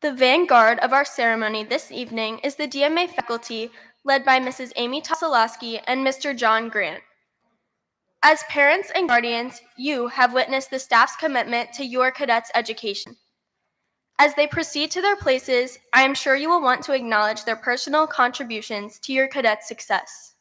The vanguard of our ceremony this evening is the DMA faculty led by Mrs. Amy Tosolowski and Mr. John Grant. As parents and guardians, you have witnessed the staff's commitment to your cadets' education. As they proceed to their places, I am sure you will want to acknowledge their personal contributions to your cadets' success.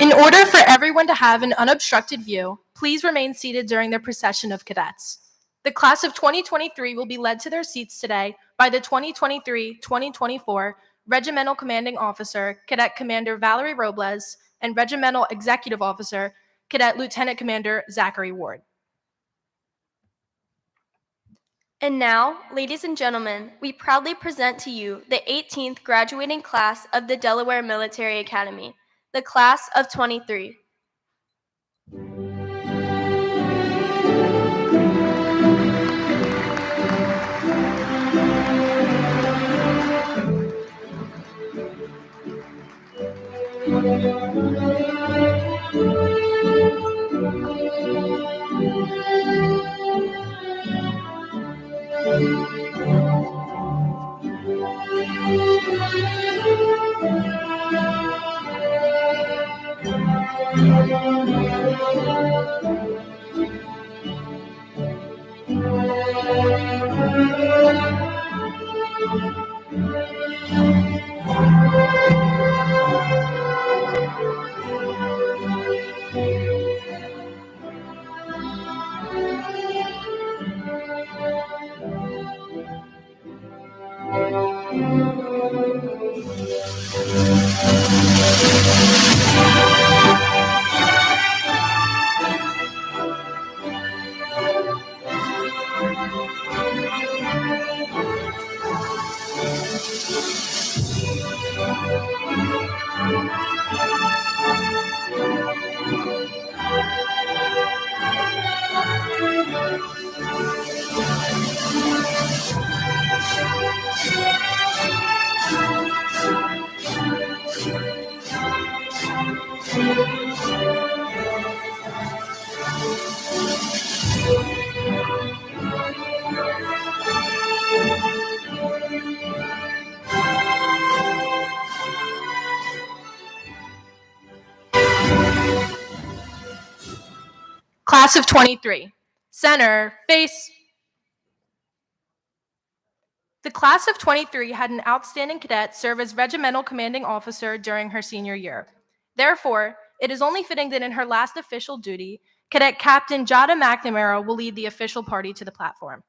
In order for everyone to have an unobstructed view, please remain seated during the procession of cadets. The class of 2023 will be led to their seats today by the 2023-2024 Regimental Commanding Officer, Cadet Commander Valerie Robles, and Regimental Executive Officer, Cadet Lieutenant Commander Zachary Ward. And now, ladies and gentlemen, we proudly present to you the 18th graduating class of the Delaware Military Academy, the class of 23. Class of 23. Center, face. The class of 23 had an outstanding cadet serve as regimental commanding officer during her senior year. Therefore, it is only fitting that in her last official duty, Cadet Captain Jada McNamara will lead the official party to the platform.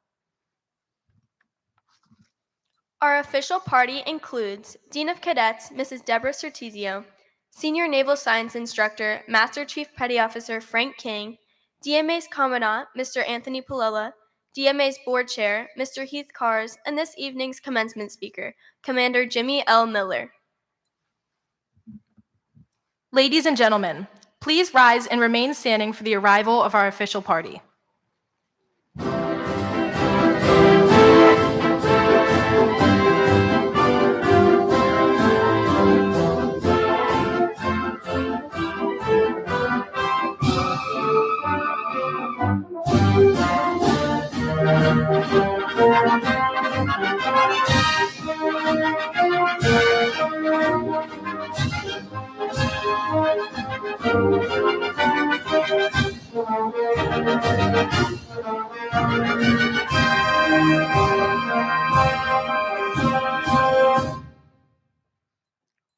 Our official party includes Dean of Cadets, Mrs. Deborah Certizio, Senior Naval Science Instructor, Master Chief Petty Officer Frank King, DMA's Commandant, Mr. Anthony Palella, DMA's Board Chair, Mr. Heath Cars, and this evening's commencement speaker, Commander Jimmy L. Miller. Ladies and gentlemen, please rise and remain standing for the arrival of our official party.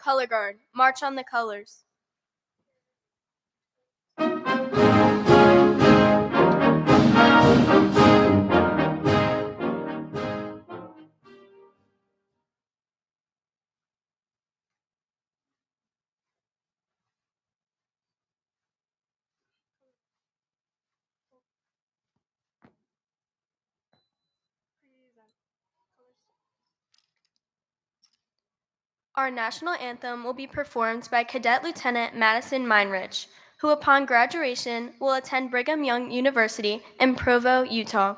Color Guard, march on the colors. Our national anthem will be performed by Cadet Lieutenant Madison Meinrich, who upon graduation will attend Brigham Young University in Provo, Utah.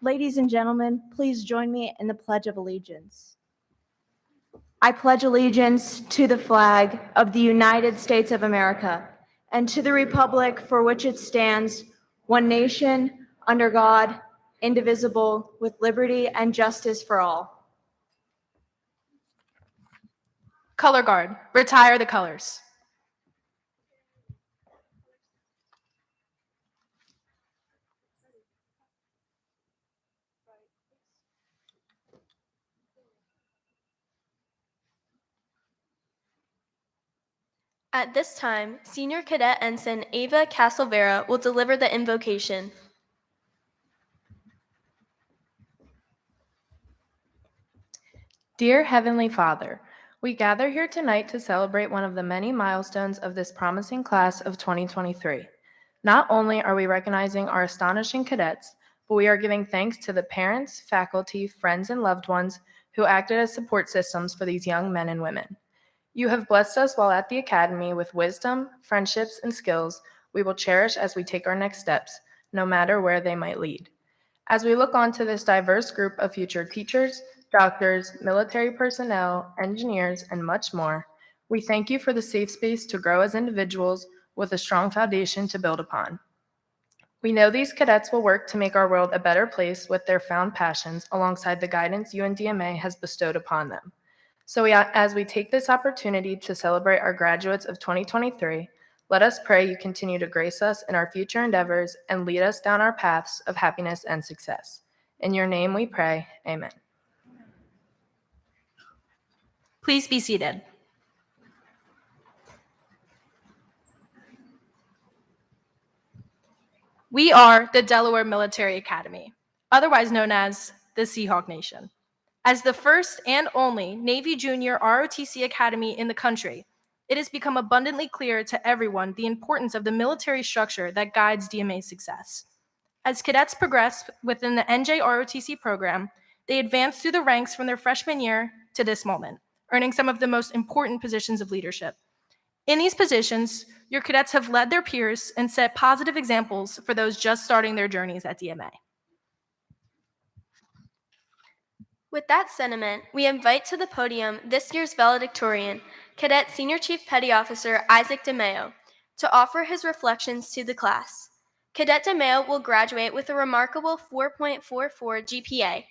Ladies and gentlemen, please join me in the Pledge of Allegiance. I pledge allegiance to the flag of the United States of America and to the republic for which it stands, one nation, under God, indivisible, with liberty and justice for all. Color Guard, retire the colors. At this time, Senior Cadet Ensign Ava Castlevera will deliver the invocation. Dear Heavenly Father, we gather here tonight to celebrate one of the many milestones of this promising class of 2023. Not only are we recognizing our astonishing cadets, but we are giving thanks to the parents, faculty, friends, and loved ones who acted as support systems for these young men and women. You have blessed us while at the Academy with wisdom, friendships, and skills we will cherish as we take our next steps, no matter where they might lead. As we look on to this diverse group of future teachers, doctors, military personnel, engineers, and much more, we thank you for the safe space to grow as individuals with a strong foundation to build upon. We know these cadets will work to make our world a better place with their found passions alongside the guidance UNDMA has bestowed upon them. So as we take this opportunity to celebrate our graduates of 2023, let us pray you continue to grace us in our future endeavors and lead us down our paths of happiness and success. In your name we pray, amen. Please be seated. We are the Delaware Military Academy, otherwise known as the Seahawk Nation. As the first and only Navy Junior ROTC Academy in the country, it has become abundantly clear to everyone the importance of the military structure that guides DMA's success. As cadets progress within the NJ ROTC program, they advance through the ranks from their freshman year to this moment, earning some of the most important positions of leadership. In these positions, Your cadets have led their peers and set positive examples for those just starting their journeys at DMA. With that sentiment, we invite to the podium this year's valedictorian, Cadet Senior Chief Petty Officer Isaac DeMeo, to offer his reflections to the class. Cadet DeMeo will graduate with a remarkable 4.44 GPA.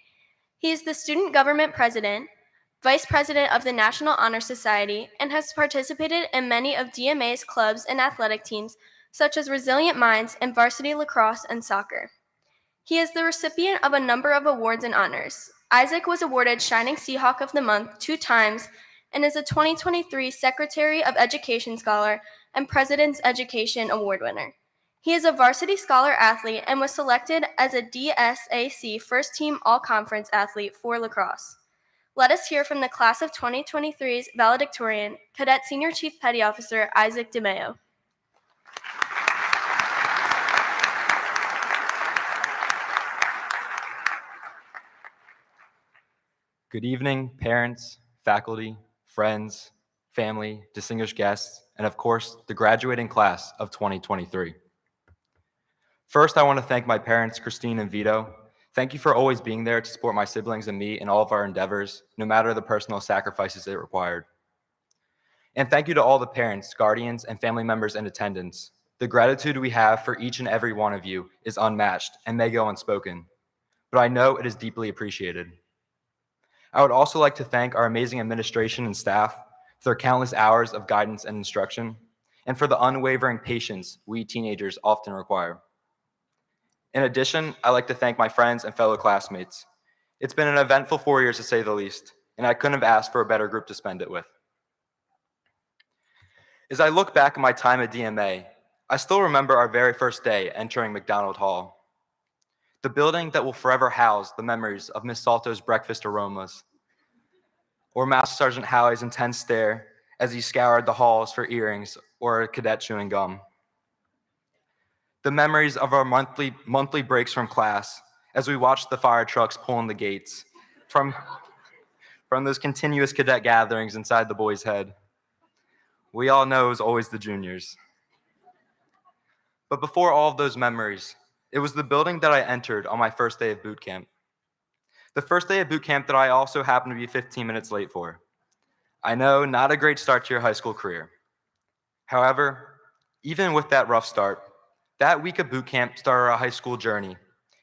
He is the Student Government President, Vice President of the National Honor Society, and has participated in many of DMA's clubs and athletic teams, such as Resilient Minds and varsity lacrosse and soccer. He is the recipient of a number of awards and honors. Isaac was awarded Shining Seahawk of the Month 2 times and is a 2023 Secretary of Education Scholar and President's Education Award winner. He is a varsity scholar athlete and was selected as a DSAC First Team All-Conference athlete for lacrosse. Let us hear from the class of 2023's valedictorian, Cadet Senior Chief Petty Officer Isaac DeMeo. Good evening, parents, faculty, friends, family, distinguished guests, and of course, the graduating class of 2023. First, I want to thank my parents, Christine and Vito. Thank you for always being there to support my siblings and me in all of our endeavors, no matter the personal sacrifices it required. And thank you to all the parents, guardians, and family members in attendance. The gratitude we have for each and every one of you is unmatched and may go unspoken, but I know it is deeply appreciated. I would also like to thank our amazing administration and staff for their countless hours of guidance and instruction, and for the unwavering patience we teenagers often require. In addition, I'd like to thank my friends and fellow classmates. It's been an eventful 4 years to say the least, and I couldn't have asked for a better group to spend it with. As I look back at my time at DMA, I still remember our very first day entering McDonald Hall, the building that will forever house the memories of Miss Salto's breakfast aromas, or Master Sergeant Howie's intense stare as he scoured the halls for earrings or a cadet chewing gum. The memories of our monthly breaks from class as we watched the fire trucks pulling the gates from those continuous cadet gatherings inside the boys' head. We all know it was always the juniors. But before all of those memories, it was the building that I entered on my first day of boot camp. The first day of boot camp that I also happened to be 15 minutes late for. I know, not a great start to your high school career. However, even with that rough start, that week of boot camp started our high school journey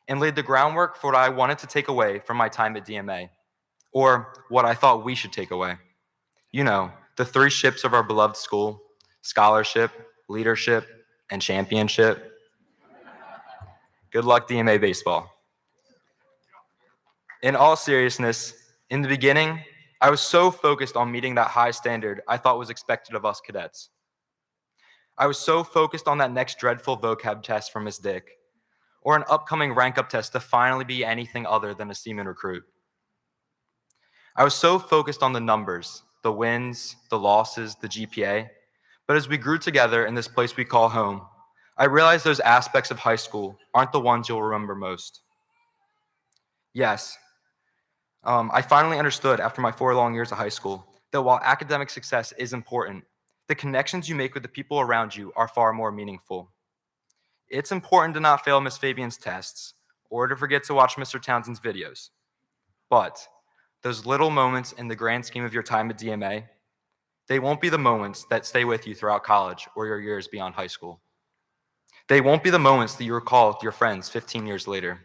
and laid the groundwork for what I wanted to take away from my time at DMA, or what I thought we should take away. You know, the 3 ships of our beloved school: scholarship, leadership, and championship. Good luck, DMA baseball. In all seriousness, in the beginning, I was so focused on meeting that high standard I thought was expected of us cadets. I was so focused on that next dreadful vocab test from Miss Dick, or an upcoming rank-up test to finally be anything other than a seaman recruit. I was so focused on the numbers, the wins, the losses, the GPA, but as we grew together in this place we call home, I realized those aspects of high school aren't the ones you'll remember most. Yes, I finally understood after my 4 long years of high school that while academic success is important, the connections you make with the people around you are far more meaningful. It's important to not fail Miss Fabian's tests or to forget to watch Mr. Townsend's videos. But those little moments in the grand scheme of your time at DMA, they won't be the moments that stay with you throughout college or your years beyond high school. They won't be the moments that you recall with your friends 15 years later.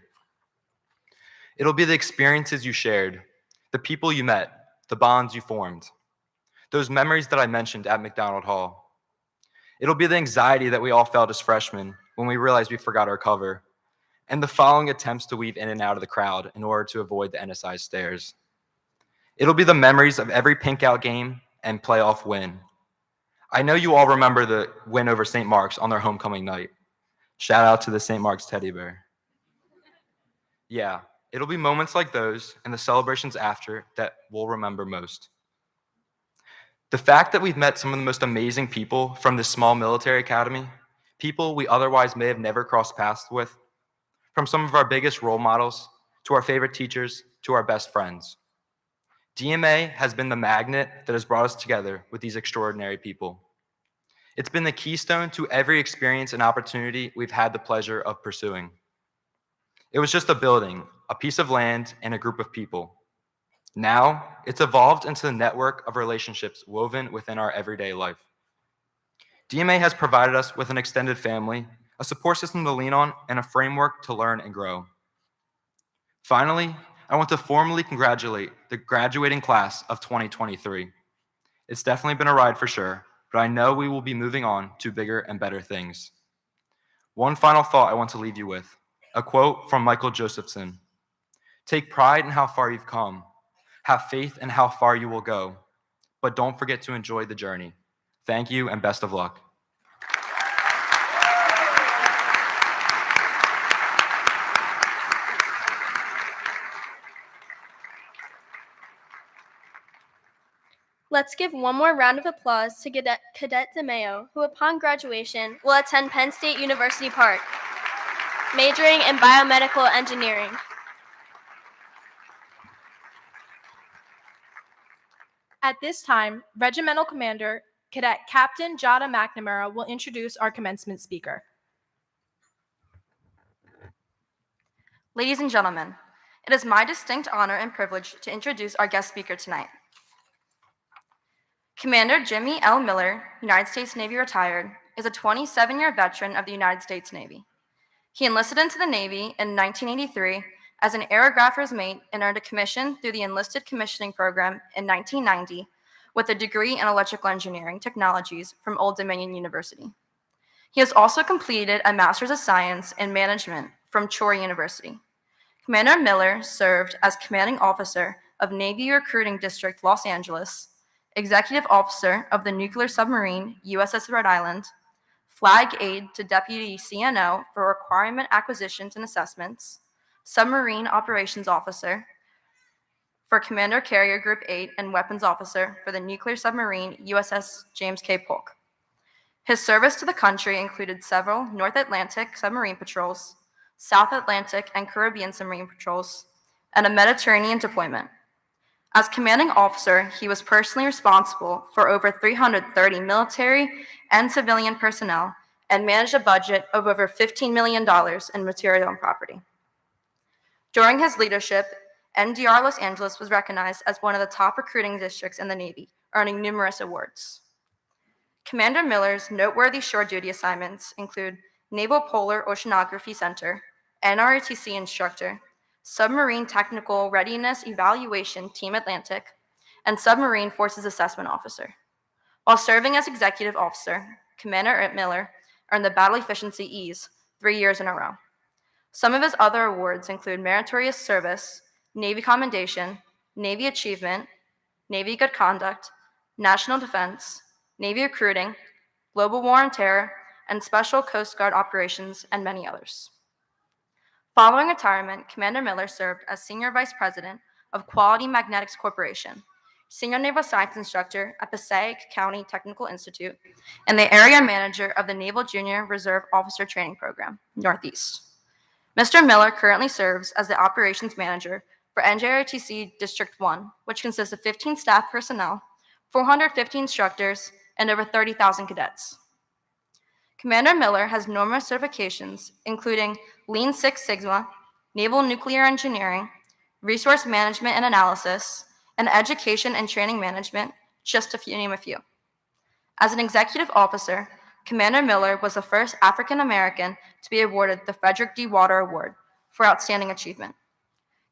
It'll be the experiences you shared, the people you met, the bonds you formed, those memories that I mentioned at McDonald Hall. It'll be the anxiety that we all felt as freshmen when we realized we forgot our cover, and the following attempts to weave in and out of the crowd in order to avoid the NSI stares. It'll be the memories of every pink out game and playoff win. I know you all remember the win over St. Mark's on their homecoming night. Shout out to the St. Mark's teddy bear. Yeah, it'll be moments like those and the celebrations after that we'll remember most. The fact that we've met some of the most amazing people from this small military academy, people we otherwise may have never crossed paths with, from some of our biggest role models, to our favorite teachers, to our best friends. DMA has been the magnet that has brought us together with these extraordinary people. It's been the keystone to every experience and opportunity we've had the pleasure of pursuing. It was just a building, a piece of land, and a group of people. Now, it's evolved into the network of relationships woven within our everyday life. DMA has provided us with an extended family, a support system to lean on, and a framework to learn and grow. Finally, I want to formally congratulate the graduating class of 2023. It's definitely been a ride for sure, but I know we will be moving on to bigger and better things. One final thought I want to leave you with, a quote from Michael Josephson. Take pride in how far you've come. Have faith in how far you will go, but don't forget to enjoy the journey. Thank you and best of luck. Let's give one more round of applause to Cadet DeMeo, who upon graduation will attend Penn State University Park, majoring in biomedical engineering. At this time, Regimental Commander Cadet Captain Jada McNamara will introduce our commencement speaker. Ladies and gentlemen, it is my distinct honor and privilege to introduce our guest speaker tonight. Commander Jimmy L. Miller, United States Navy retired, is a 27-year veteran of the United States Navy. He enlisted into the Navy in 1983 as an aerographer's mate and earned a commission through the Enlisted Commissioning Program in 1990 with a degree in electrical engineering technologies from Old Dominion University. He has also completed a Master's of Science in Management from Troy University. Commander Miller served as Commanding Officer of Navy Recruiting District Los Angeles, Executive Officer of the Nuclear Submarine USS Rhode Island, Flag Aide to Deputy CNO for Requirement Acquisitions and Assessments, Submarine Operations Officer for Commander Carrier Group 8 and Weapons Officer for the Nuclear Submarine USS James K. Polk. His service to the country included several North Atlantic submarine patrols, South Atlantic and Caribbean submarine patrols, and a Mediterranean deployment. As commanding officer, he was personally responsible for over 330 military and civilian personnel and managed a budget of over $15 million in material and property. During his leadership, NDR Los Angeles was recognized as one of the top recruiting districts in the Navy, earning numerous awards. Commander Miller's noteworthy shore duty assignments include Naval Polar Oceanography Center, NROTC instructor, Submarine Technical Readiness Evaluation Team Atlantic, and Submarine Forces Assessment Officer. While serving as executive officer, Commander Miller earned the Battle Efficiency Ease 3 years in a row. Some of his other awards include Meritorious Service, Navy Commendation, Navy Achievement, Navy Good Conduct, National Defense, Navy Recruiting, Global War on Terror, and Special Coast Guard Operations, and many others. Following retirement, Commander Miller served as Senior Vice President of Quality Magnetics Corporation, Senior Naval Science Instructor at Passaic County Technical Institute, and the Area Manager of the Naval Junior Reserve Officer Training Program, Northeast. Mr. Miller currently serves as the Operations Manager for NJROTC District 1, which consists of 15 staff personnel, 450 instructors, and over 30,000 cadets. Commander Miller has numerous certifications, including Lean Six Sigma, Naval Nuclear Engineering, Resource Management and Analysis, and Education and Training Management, just to name a few. As an executive officer, Commander Miller was the first African American to be awarded the Frederick D. Water Award for Outstanding Achievement.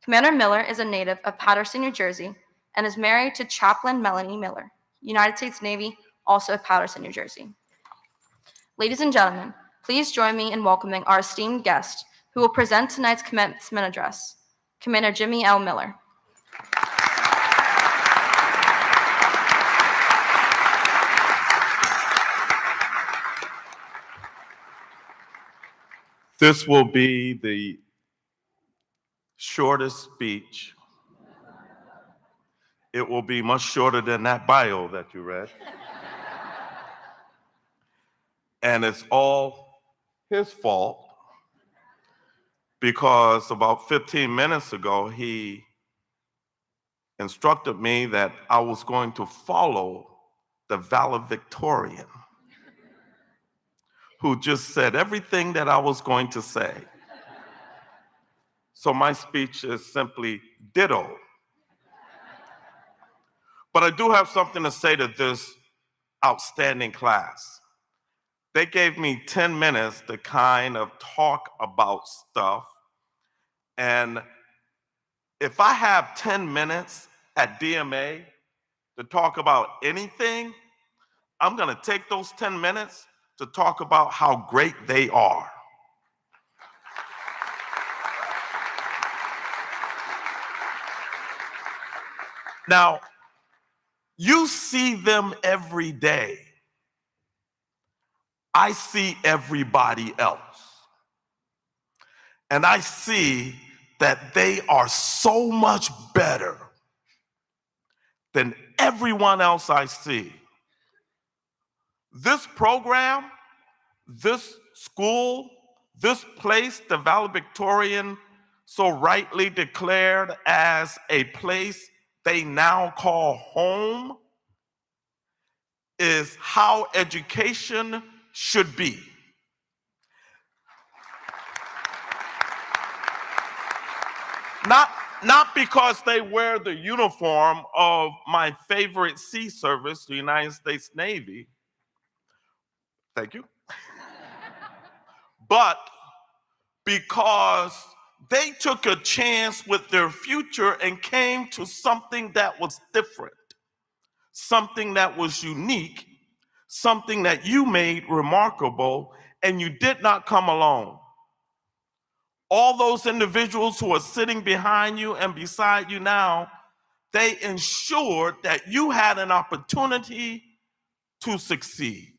Commander Miller is a native of Paterson, New Jersey, and is married to Chaplain Melanie Miller, United States Navy, also of Paterson, New Jersey. Ladies and gentlemen, please join me in welcoming our esteemed guest, who will present tonight's commencement address, Commander Jimmy L. Miller. This will be the shortest speech. It will be much shorter than that bio that you read. And it's all his fault because about 15 minutes ago, he instructed me that I was going to follow the Valedictorian. who just said everything that I was going to say. So my speech is simply ditto. But I do have something to say to this outstanding class. They gave me 10 minutes to kind of talk about stuff. And if I have 10 minutes at DMA to talk about anything, I'm going to take those 10 minutes to talk about how great they are. Now, you see them every day. I see everybody else. And I see that they are so much better than everyone else I see. This program, this school, this place, the Valedictorian so rightly declared as a place they now call home, is how education should be. Not because they wear the uniform of my favorite sea service, the United States Navy. Thank you. But because they took a chance with their future and came to something that was different, something that was unique, something that you made remarkable, and you did not come alone. All those individuals who are sitting behind you and beside you now, they ensured that you had an opportunity to succeed.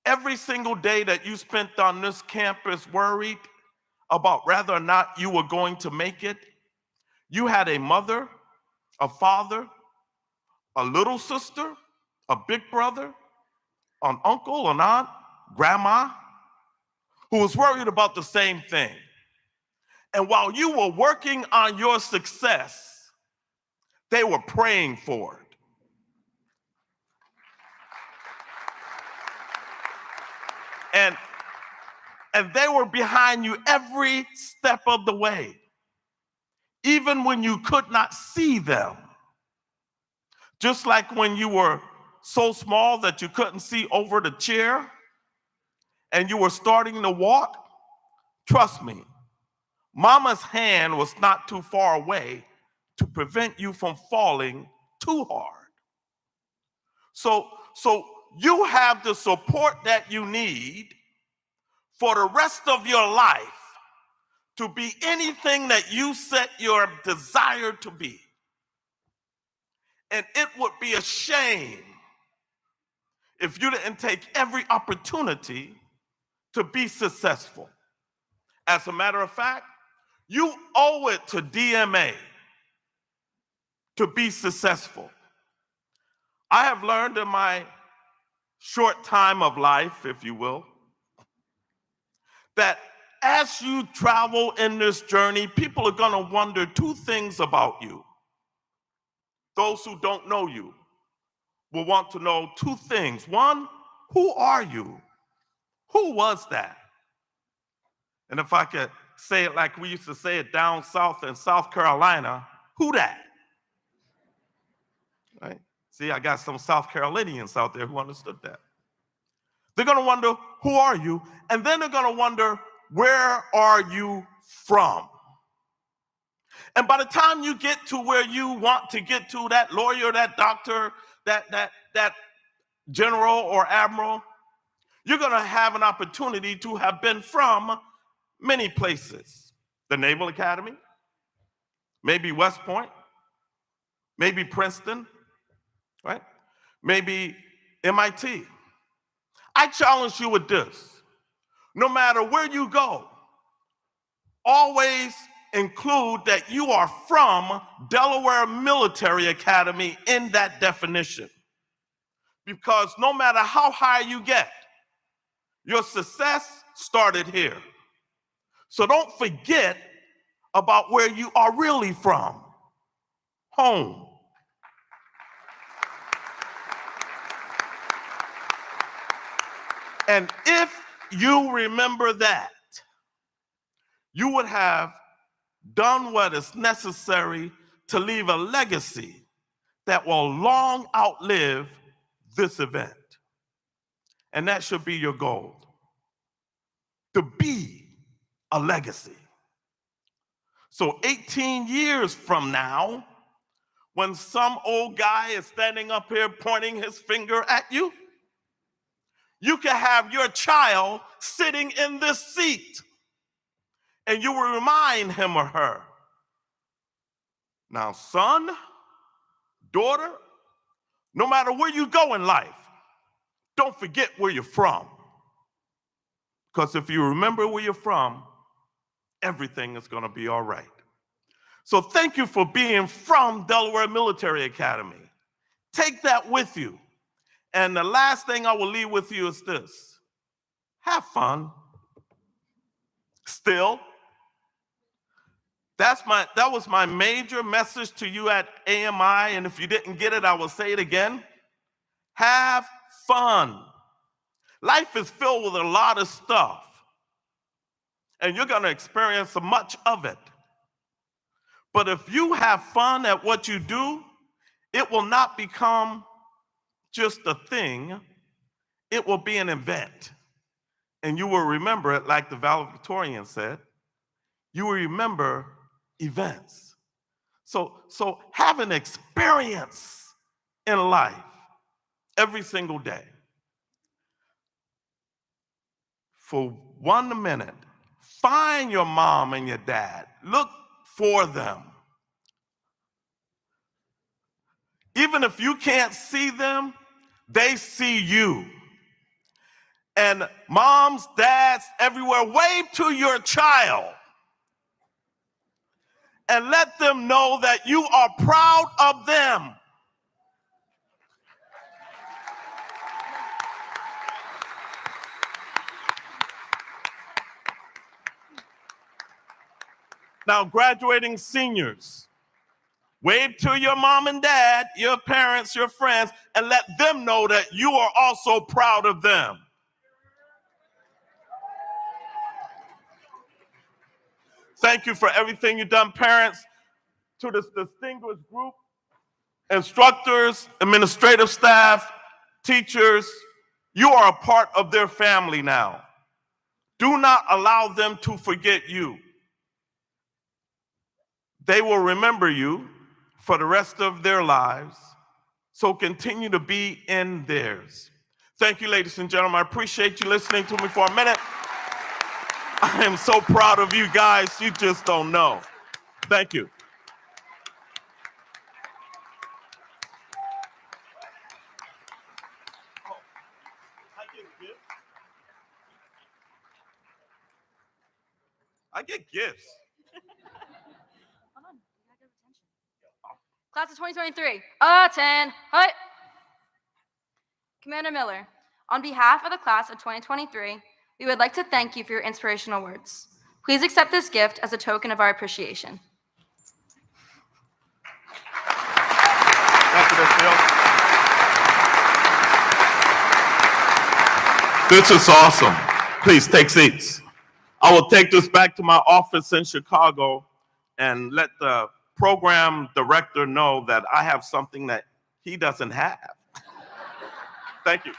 Every single day that you spent on this campus worried about whether or not you were going to make it, you had a mother, a father, a little sister, a big brother, an uncle, an aunt, grandma, who was worried about the same thing. And while you were working on your success, they were praying for it. And they were behind you every step of the way, even when you could not see them. Just like when you were so small that you couldn't see over the chair and you were starting to walk, trust me, Mama's hand was not too far away to prevent you from falling too hard. So you have the support that you need for the rest of your life to be anything that you set your desire to be. And it would be a shame if you didn't take every opportunity to be successful. As a matter of fact, you owe it to DMA to be successful. I have learned in my short time of life, if you will, that as you travel in this journey, people are going to wonder two things about you. Those who don't know you will want to know two things. One, who are you? Who was that? And if I could say it like we used to say it down south in South Carolina, who that? Right? See, I got some South Carolinians out there who understood that. They're going to wonder, who are you? And then they're going to wonder, where are you from? And by the time you get to where you want to get to, that lawyer, that doctor, that general or admiral, you're going to have an opportunity to have been from many places. The Naval Academy, maybe West Point, maybe Princeton, right? Maybe MIT. I challenge you with this. No matter where you go, always include that you are from Delaware Military Academy in that definition. Because no matter how high you get, your success started here. So don't forget about where you are really from, home. And if you remember that, you would have done what is necessary to leave a legacy that will long outlive this event. And that should be your goal, to be a legacy. So 18 years from now, when some old guy is standing up here pointing his finger at you, you can have your child sitting in this seat and you will remind him or her, now, son, daughter, no matter where you go in life, don't forget where you're from. Because if you remember where you're from, everything is going to be all right. So thank you for being from Delaware Military Academy. Take that with you. And the last thing I will leave with you is this. Have fun. Still. That was my major message to you at AMI, and if you didn't get it, I will say it again. Have fun. Life is filled with a lot of stuff, and you're going to experience much of it. But if you have fun at what you do, it will not become just a thing. It will be an event, and you will remember it like the Valedictorian said. You will remember events. So have an experience in life every single day. For 1 minute, find your mom and your dad. Look for them. Even if you can't see them, they see you. And moms, dads, everywhere, wave to your child and let them know that you are proud of them. Now, graduating seniors, wave to your mom and dad, your parents, your friends, and let them know that you are also proud of them. Thank you for everything you've done, parents. To this distinguished group, instructors, administrative staff, teachers, you are a part of their family now. Do not allow them to forget you. They will remember you for the rest of their lives, so continue to be in theirs. Thank you, ladies and gentlemen. I appreciate you listening to me for a minute. I am so proud of you guys. You just don't know. Thank you. I get gifts. Hold on, you gotta give attention. Class of 2023, attend. Hi. Commander Miller, on behalf of the class of 2023, we would like to thank you for your inspirational words. Please accept this gift as a token of our appreciation. Thank you, Ms. Fields. This is awesome. Please take seats. I will take this back to my office in Chicago and let the program director know that I have something that he doesn't have. Thank you.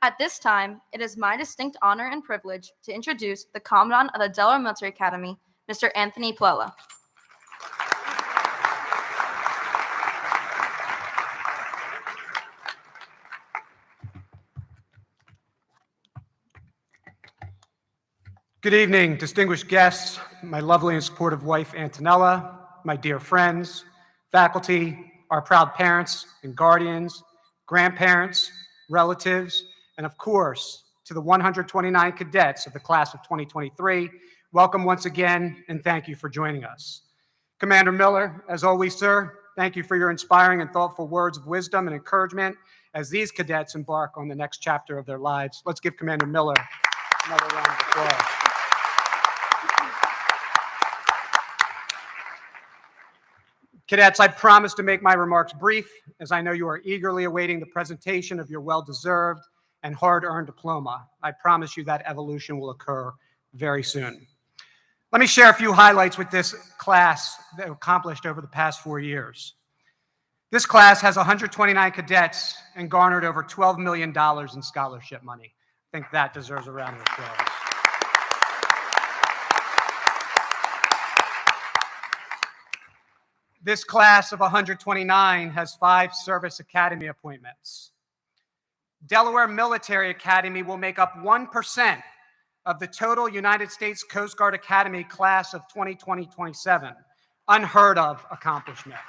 At this time, it is my distinct honor and privilege to introduce the Commandant of the Delaware Military Academy, Mr. Anthony Plella. Good evening, distinguished guests, my lovely and supportive wife, Antonella, my dear friends, faculty, our proud parents and guardians, grandparents, relatives, and of course, to the 129 cadets of the class of 2023, welcome once again, and thank you for joining us. Commander Miller, as always, sir, thank you for your inspiring and thoughtful words of wisdom and encouragement as these cadets embark on the next chapter of their lives. Let's give Commander Miller another round of applause. Cadets, I promise to make my remarks brief, as I know you are eagerly awaiting the presentation of your well-deserved and hard-earned diploma. I promise you that evolution will occur very soon. Let me share a few highlights with this class that accomplished over the past 4 years. This class has 129 cadets and garnered over $12 million in scholarship money. I think that deserves a round of applause. This class of 129 has 5 service academy appointments. Delaware Military Academy will make up 1% of the total United States Coast Guard Academy class of 2020-27. Unheard of accomplishment.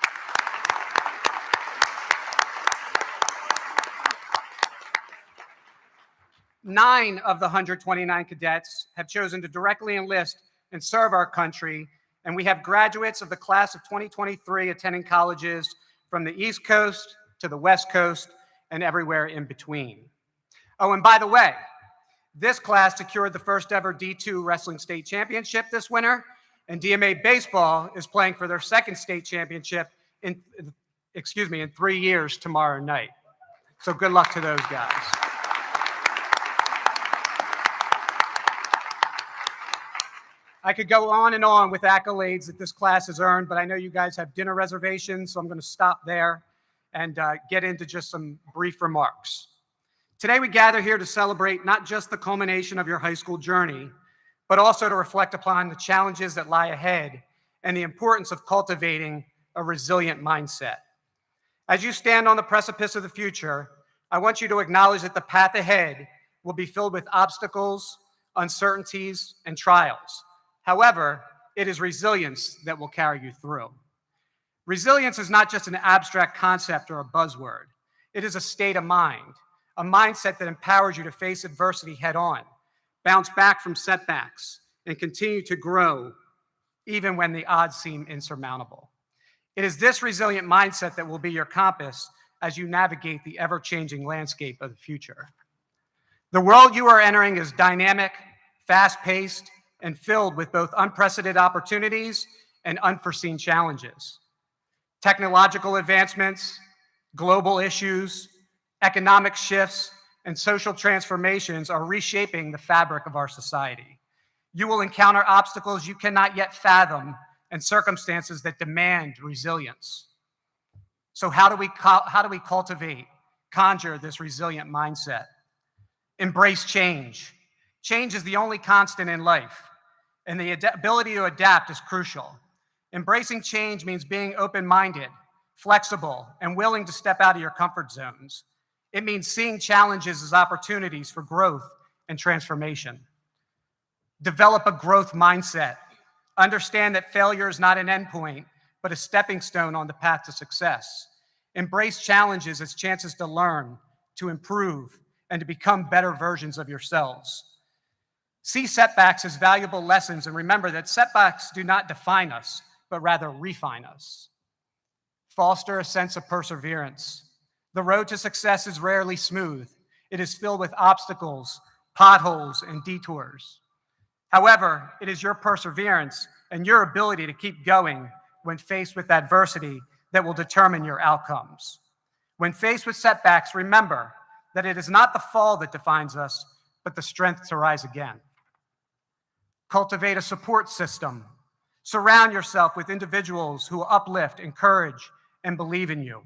Nine of the 129 cadets have chosen to directly enlist and serve our country, and we have graduates of the class of 2023 attending colleges from the East Coast to the West Coast and everywhere in between. Oh, and by the way, this class secured the first ever D2 Wrestling State Championship this winter, and DMA Baseball is playing for their second state championship in 3 years tomorrow night. So good luck to those guys. I could go on and on with accolades that this class has earned, but I know you guys have dinner reservations, so I'm going to stop there and get into just some brief remarks. Today we gather here to celebrate not just the culmination of your high school journey, but also to reflect upon the challenges that lie ahead and the importance of cultivating a resilient mindset. As you stand on the precipice of the future, I want you to acknowledge that the path ahead will be filled with obstacles, uncertainties, and trials. However, it is resilience that will carry you through. Resilience is not just an abstract concept or a buzzword. It is a state of mind, a mindset that empowers you to face adversity head on, bounce back from setbacks, and continue to grow even when the odds seem insurmountable. It is this resilient mindset that will be your compass as you navigate the ever-changing landscape of the future. The world you are entering is dynamic, fast-paced, and filled with both unprecedented opportunities and unforeseen challenges. Technological advancements, global issues, economic shifts, and social transformations are reshaping the fabric of our society. You will encounter obstacles you cannot yet fathom and circumstances that demand resilience. So how do we conjure this resilient mindset? Embrace change. Change is the only constant in life, and the ability to adapt is crucial. Embracing change means being open-minded, flexible, and willing to step out of your comfort zones. It means seeing challenges as opportunities for growth and transformation. Develop a growth mindset. Understand that failure is not an endpoint, but a stepping stone on the path to success. Embrace challenges as chances to learn, to improve, and to become better versions of yourselves. See setbacks as valuable lessons, and remember that setbacks do not define us, but rather refine us. Foster a sense of perseverance. The road to success is rarely smooth. It is filled with obstacles, potholes, and detours. However, it is your perseverance and your ability to keep going when faced with adversity that will determine your outcomes. When faced with setbacks, remember that it is not the fall that defines us, but the strength to rise again. Cultivate a support system. Surround yourself with individuals who will uplift, encourage, and believe in you.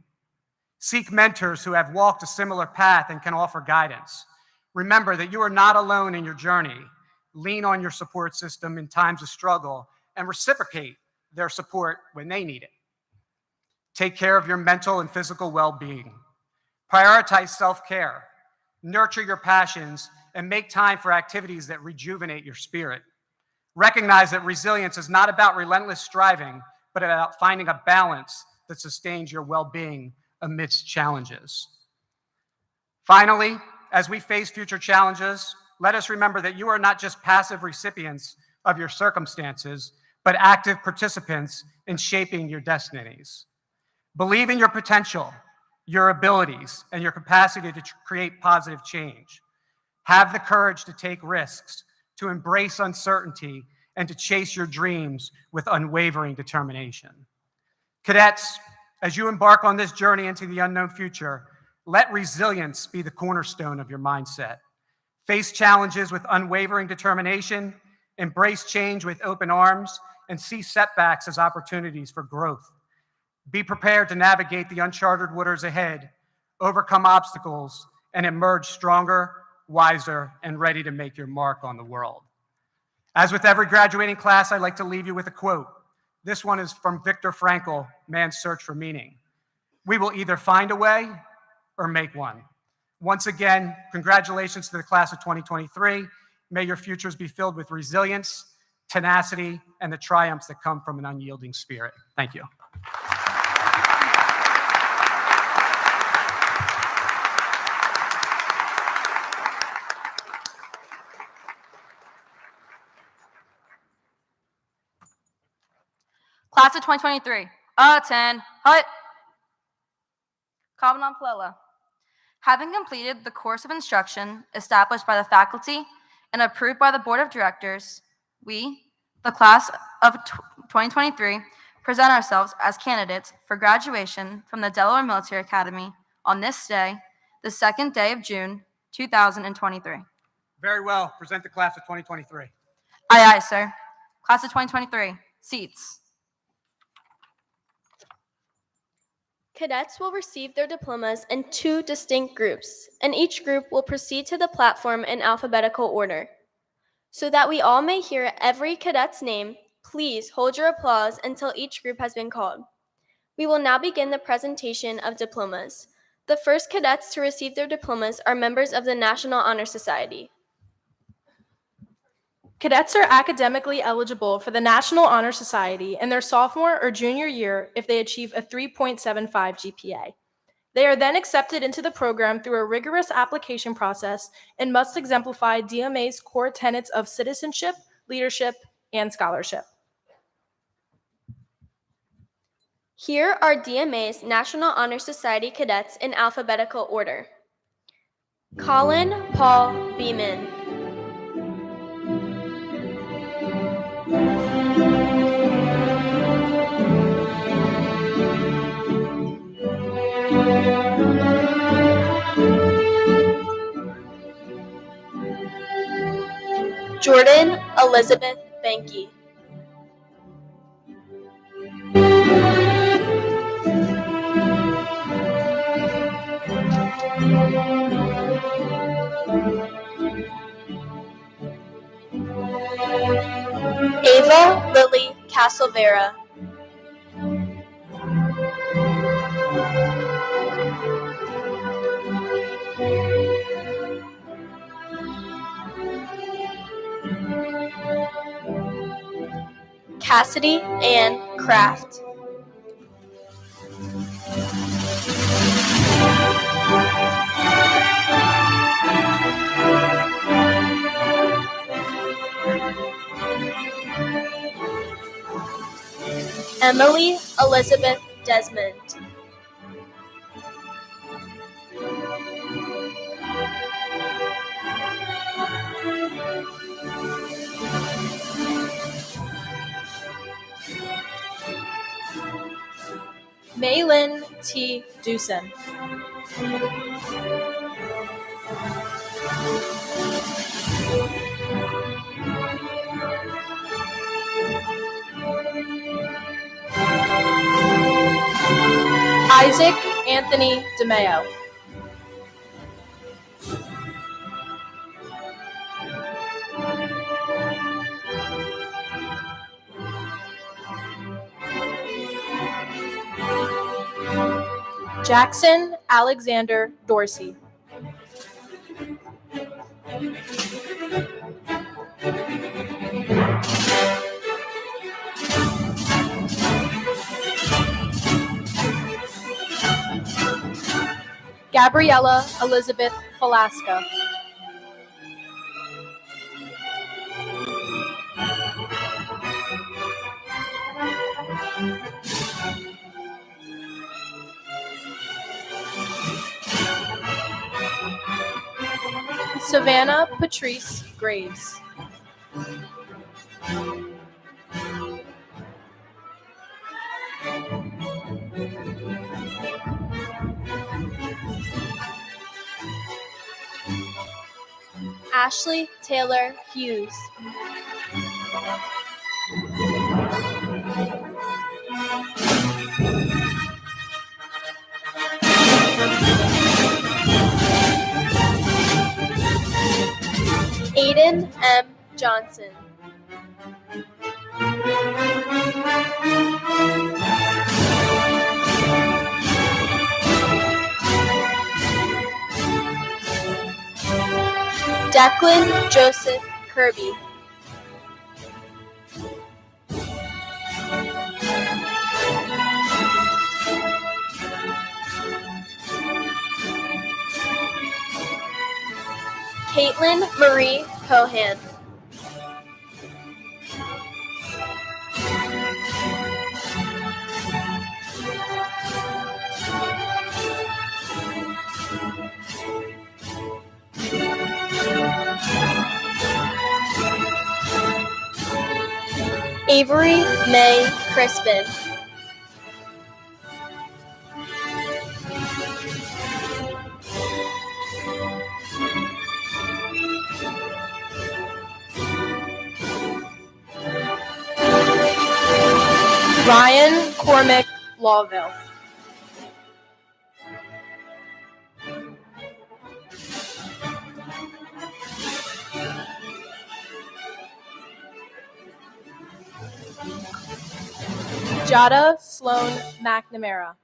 Seek mentors who have walked a similar path and can offer guidance. Remember that you are not alone in your journey. Lean on your support system in times of struggle and reciprocate their support when they need it. Take care of your mental and physical well-being. Prioritize self-care. Nurture your passions and make time for activities that rejuvenate your spirit. Recognize that resilience is not about relentless striving, but about finding a balance that sustains your well-being amidst challenges. Finally, as we face future challenges, let us remember that you are not just passive recipients of your circumstances, but active participants in shaping your destinies. Believe in your potential, your abilities, and your capacity to create positive change. Have the courage to take risks, to embrace uncertainty, and to chase your dreams with unwavering determination. Cadets, as you embark on this journey into the unknown future, let resilience be the cornerstone of your mindset. Face challenges with unwavering determination, embrace change with open arms, and see setbacks as opportunities for growth. Be prepared to navigate the uncharted waters ahead, overcome obstacles, and emerge stronger, wiser, and ready to make your mark on the world. As with every graduating class, I'd like to leave you with a quote. This one is from Viktor Frankl, Man's Search for Meaning. We will either find a way or make one. Once again, congratulations to the class of 2023. May your futures be filled with resilience, tenacity, and the triumphs that come from an unyielding spirit. Thank you. Class of 2023, attend, hut. Commandant Palela. Having completed the course of instruction established by the faculty and approved by the Board of Directors, we, the class of 2023, present ourselves as candidates for graduation from the Delaware Military Academy on this day, the 2nd day of June, 2023. Very well. Present the class of 2023. Aye, aye, sir. Class of 2023, seats. Cadets will receive their diplomas in 2 distinct groups, and each group will proceed to the platform in alphabetical order. So that we all may hear every cadet's name, please hold your applause until each group has been called. We will now begin the presentation of diplomas. The first cadets to receive their diplomas are members of the National Honor Society. Cadets are academically eligible for the National Honor Society in their sophomore or junior year if they achieve a 3.75 GPA. They are then accepted into the program through a rigorous application process and must exemplify DMA's core tenets of citizenship, leadership, and scholarship. Here are DMA's National Honor Society cadets in alphabetical order. Colin Paul Beeman. Jordan Elizabeth Benke. Ava Lily Castlevera. Cassidy Ann Kraft. Emily Elizabeth Desmond. Maylin T. Dewson. Isaac Anthony DeMeo. Jackson Alexander Dorsey. Gabriella Elizabeth Velasco. Savannah Patrice Graves. Ashley Taylor Hughes. Aiden M. Johnson. Declan Joseph Kirby. Caitlin Marie Cohan. Avery May Crispin. Ryan Cormick Lawville. Jada Sloan McNamara.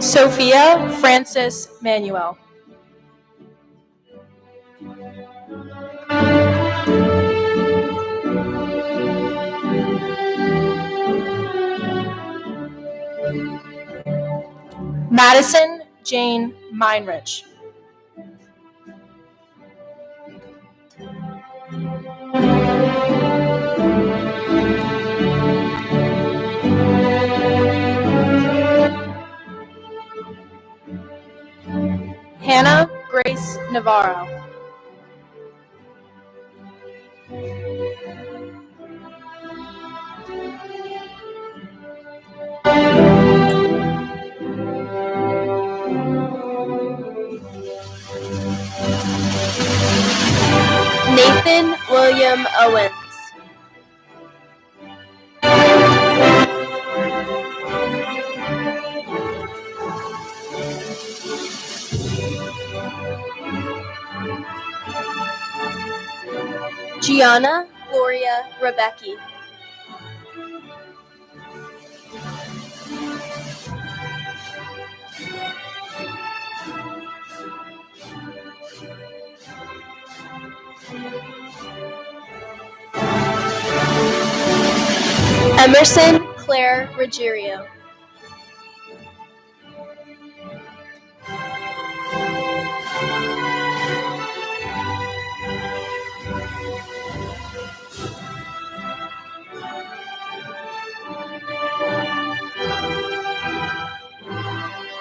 Sophia Francis Manuel. Madison Jane Meinrich. Hannah Grace Navarro. Nathan William Owens. Gianna Gloria Rebecki. Emerson Claire Ruggiero.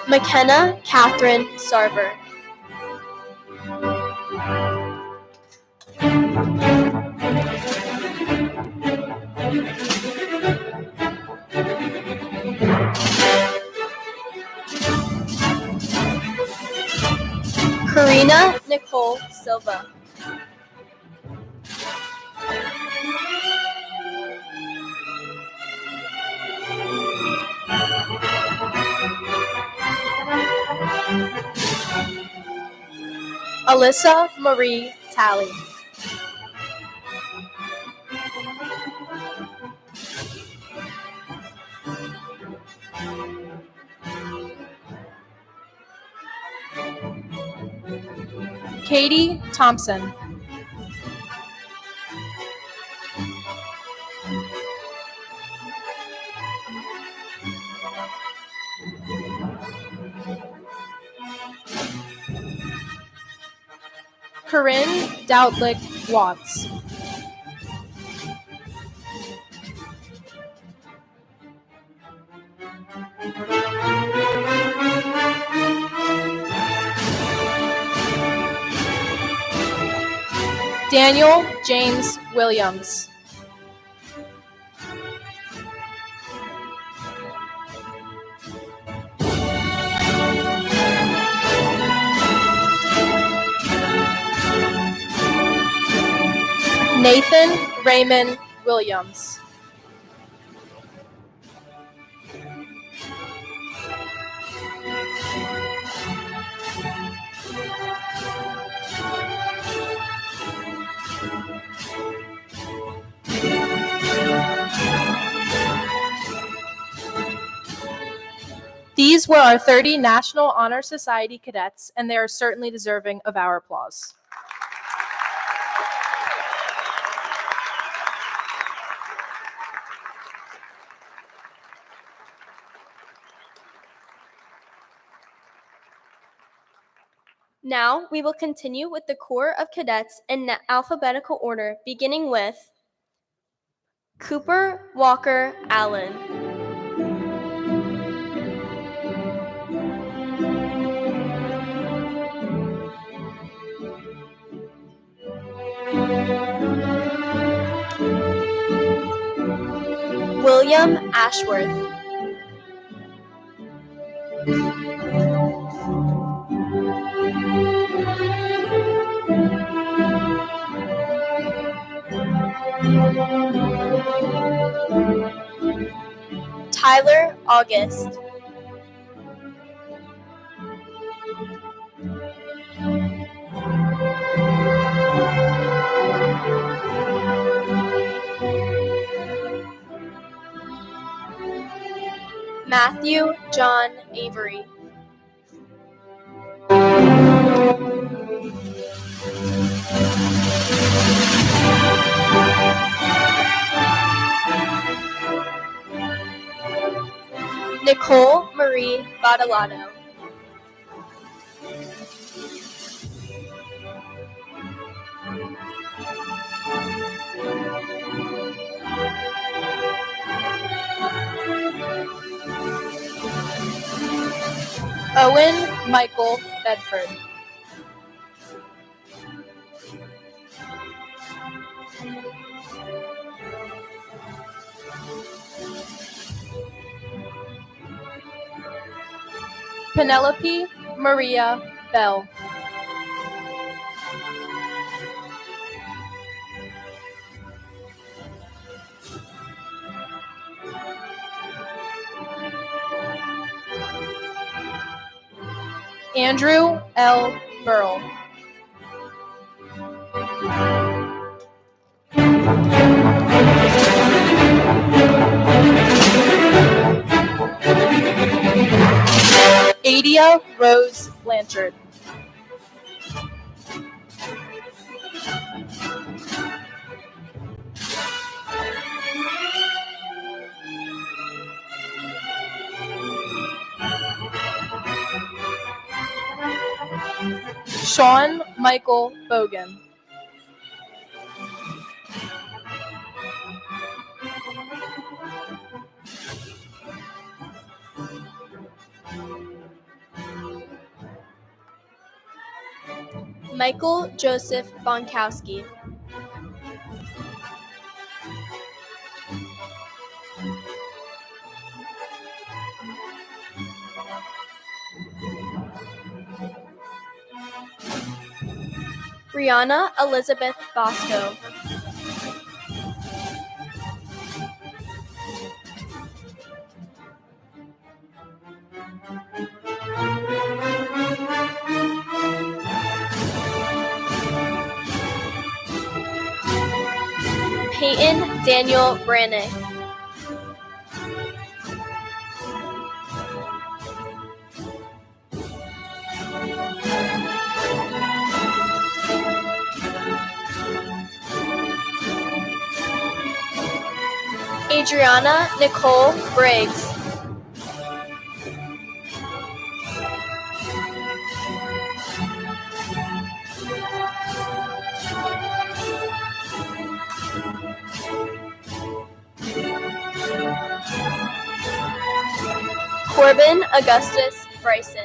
McKenna Catherine Sarver. Karina Nicole Silva. Alyssa Marie Talley. Katie Thompson. Corinne Doutlick Watts. Daniel James Williams. Nathan Raymond Williams. These were our 30 National Honor Society cadets, and they are certainly deserving of our applause. Now we will continue with the Corps of Cadets in alphabetical order, beginning with Cooper Walker Allen. William Ashworth. Tyler August. Matthew John Avery. Nicole Marie Badalato. Owen Michael Bedford. Penelope Maria Bell. Andrew L. Burl. Adia Rose Blanchard. Sean Michael Bogan. Michael Joseph Bonkowski. Brianna Elizabeth Bosco. Peyton Daniel Brannick. Adriana Nicole Briggs. Corbin Augustus Bryson.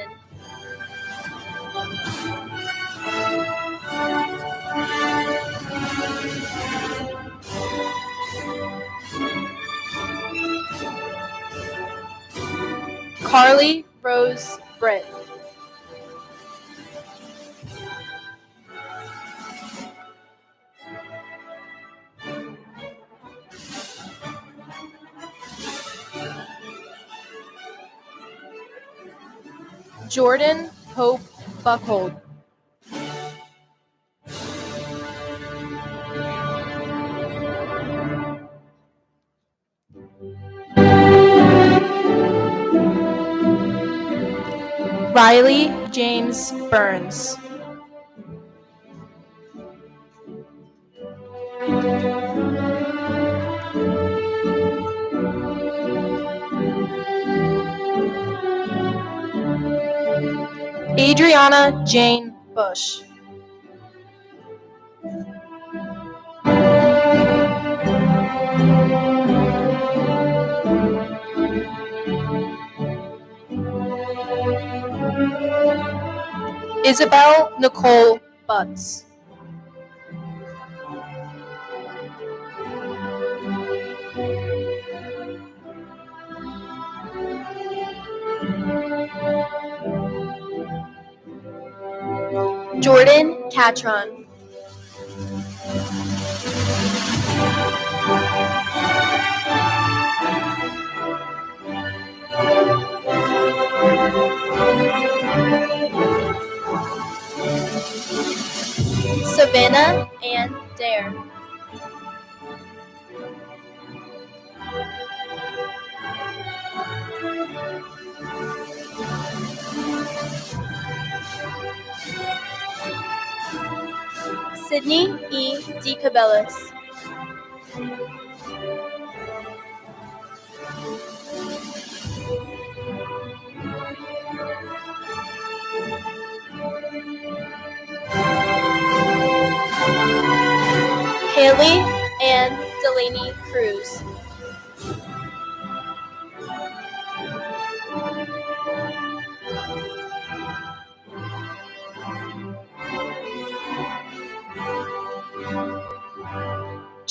Carly Rose Britt. Jordan Hope Buckhold. Riley James Burns. Adriana Jane Bush. Isabel Nicole Butts. Jordan Catron. Savannah Ann Dare. Sydney E. DeCabellis. Haley Ann Delaney Cruz.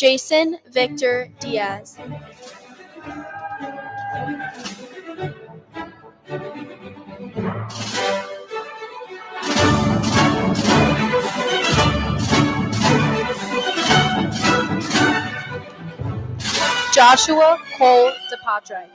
Jason Victor Diaz. Joshua Cole DePatre.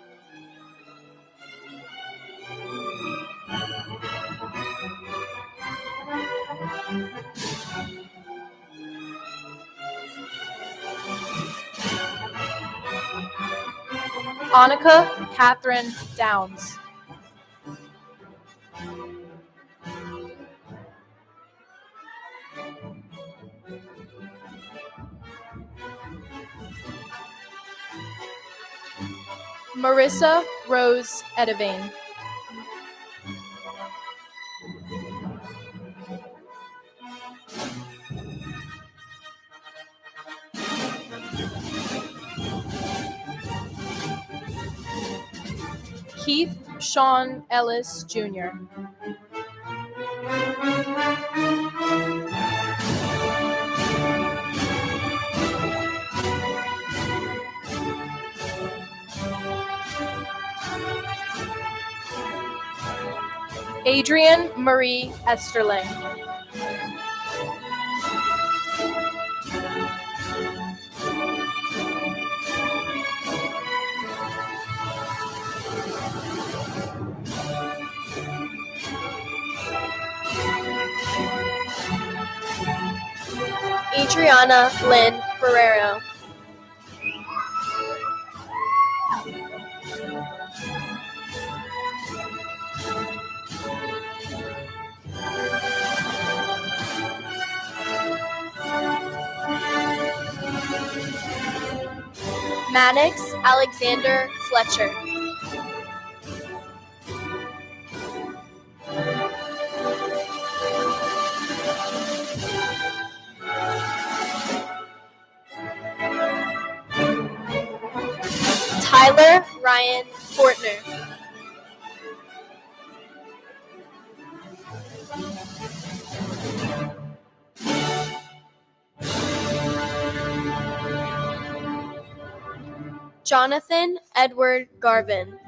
Annika Catherine Downs. Marissa Rose Edivane. Keith Sean Ellis Jr. Adrian Marie Esterling. Adriana Lynn Ferrero. Maddox Alexander Fletcher. Tyler Ryan Fortner. Jonathan Edward Garvin.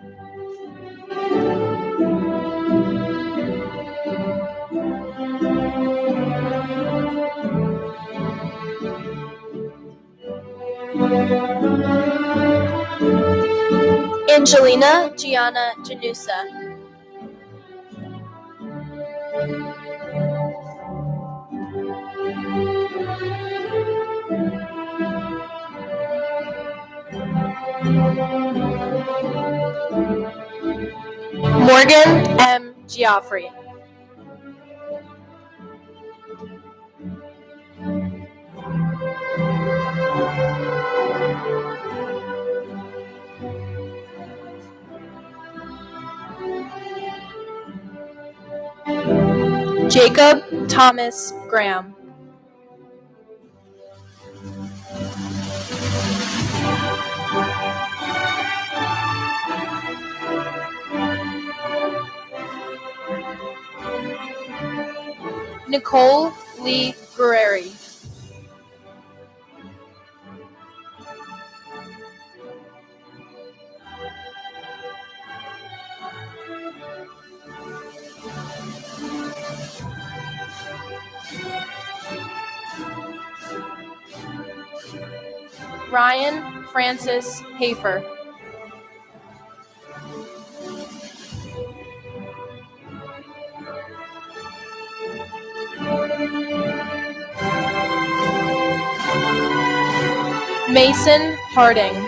Angelina Gianna Janusa. Morgan M. Geoffrey. Jacob Thomas Graham. Nicole Lee Guerreri. Ryan Francis Hafer. Mason Harding.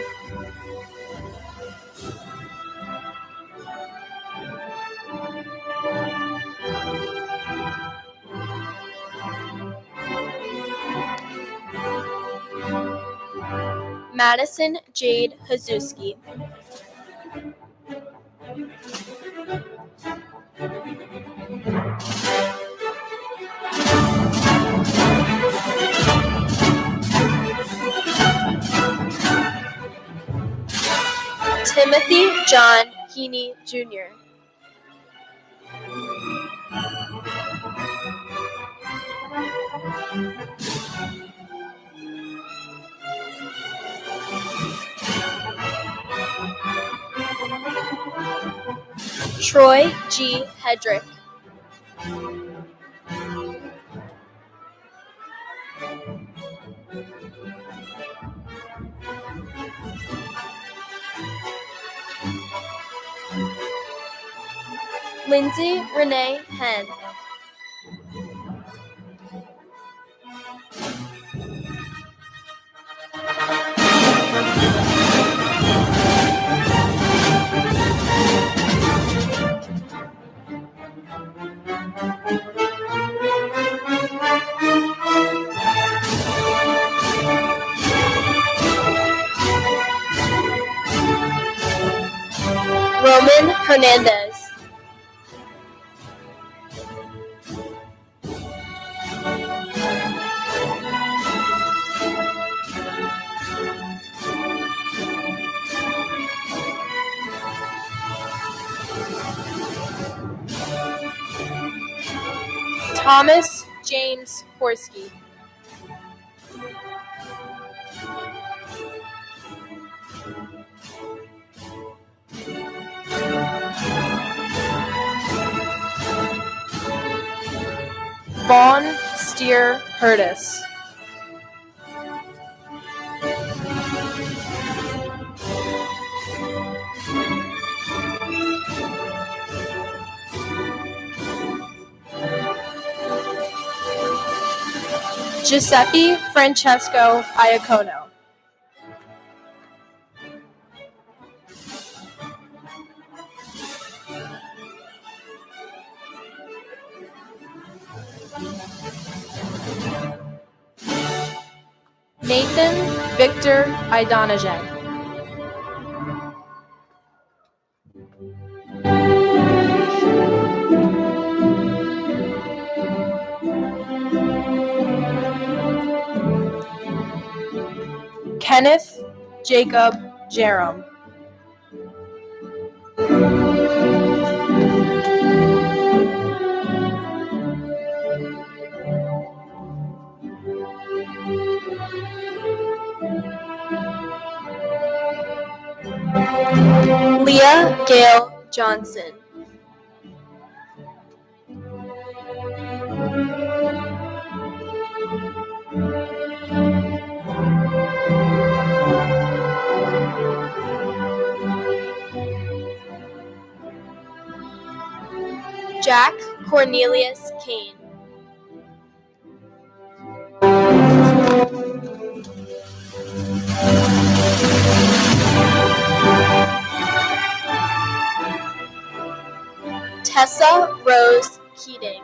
Madison Jade Hazuski. Timothy John Heaney Jr. Troy G. Hedrick. Lindsay Renee Henn. Roman Hernandez. Thomas James Horsky. Vaughn Steer Curtis. Giuseppe Francesco Iacono. Nathan Victor Idonagen. Kenneth Jacob Jerome. Leah Gail Johnson. Jack Cornelius Kane. Kayla Rose Keating.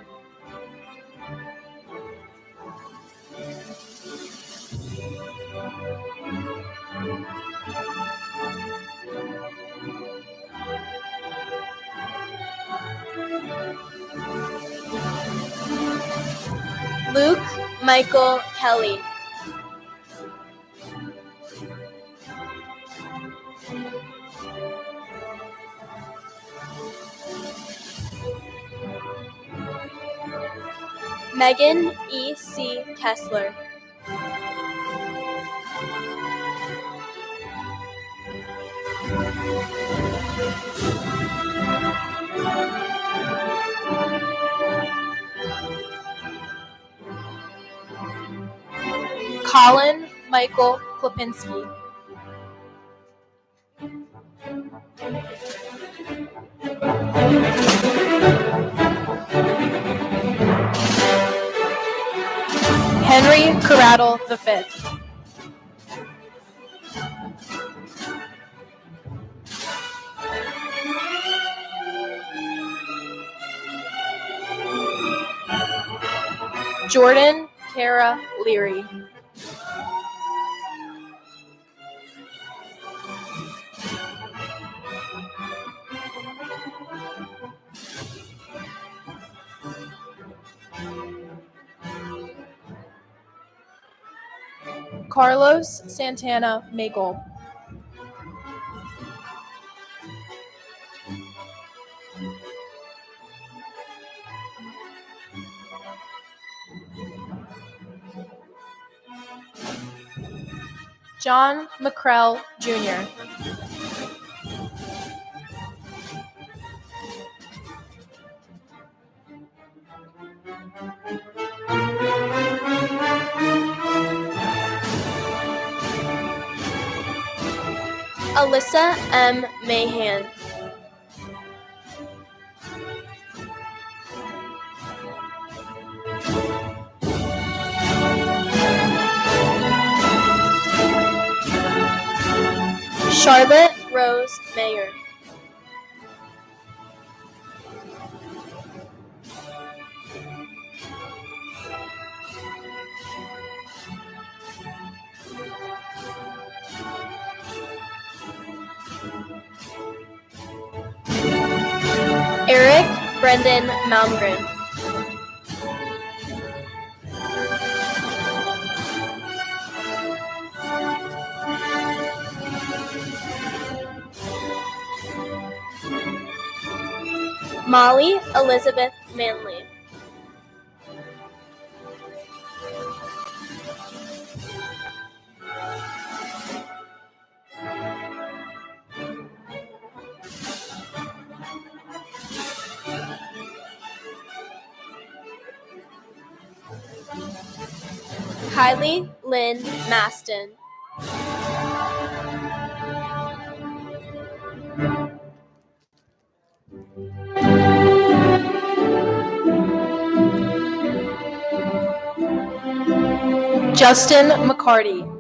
Luke Michael Kelly. Megan E.C. Kessler. Colin Michael Klopinski. Henry Corradle V. Jordan Kara Leary. Carlos Santana Makel. John McCrell Jr. Alyssa M. Mahan. Charlotte Rose Mayer. Eric Brendan Malmgren. Molly Elizabeth Manley. Kylie Lynn Maston. Justin McCarty.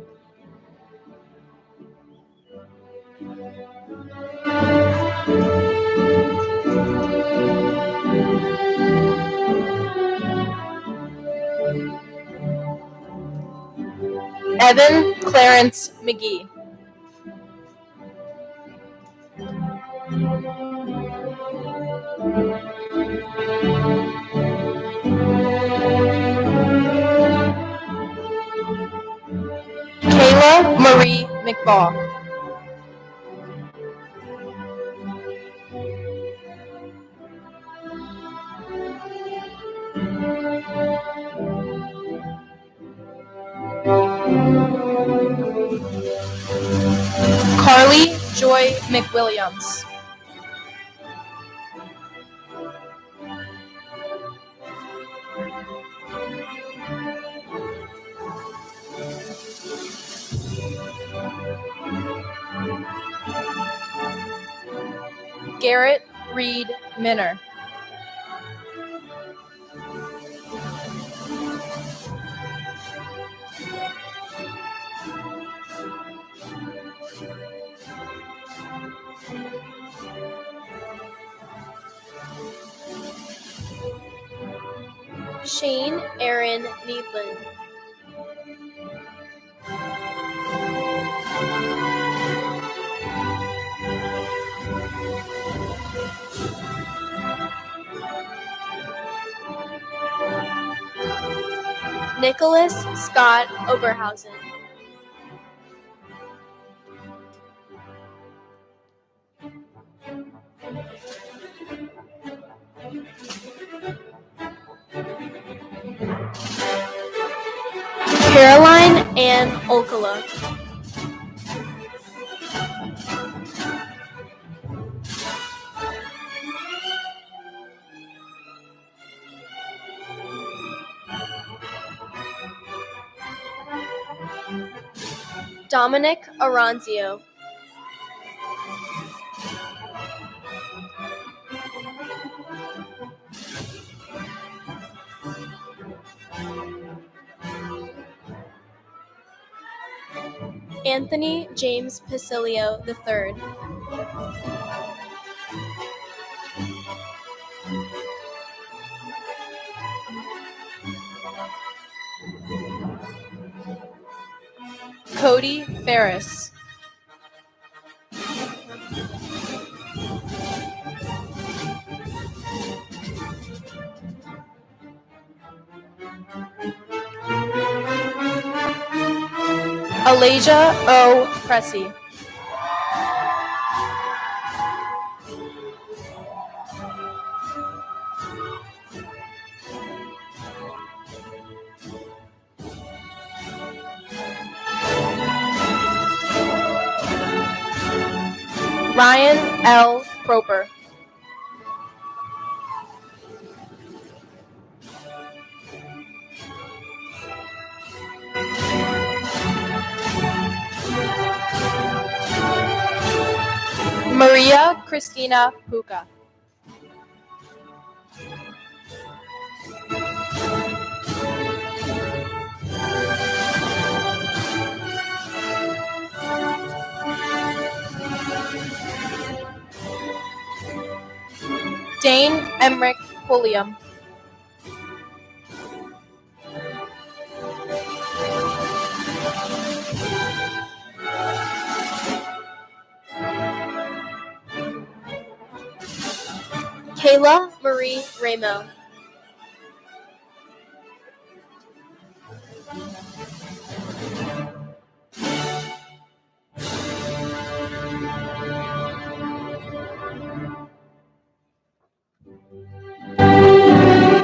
Evan Clarence McGee. Kayla Marie McBaugh. Carly Joy McWilliams. Garrett Reed Minner. Shane Aaron Needland. Nicholas Scott Oberhausen. Caroline Ann Olkala. Dominic Aranzio. Anthony James Pacilio III. Cody Ferris. Alasia O. Pressey. Ryan L. Proper. Maria Christina Puka. Dane Emmerich Pulliam. Kayla Marie Ramo.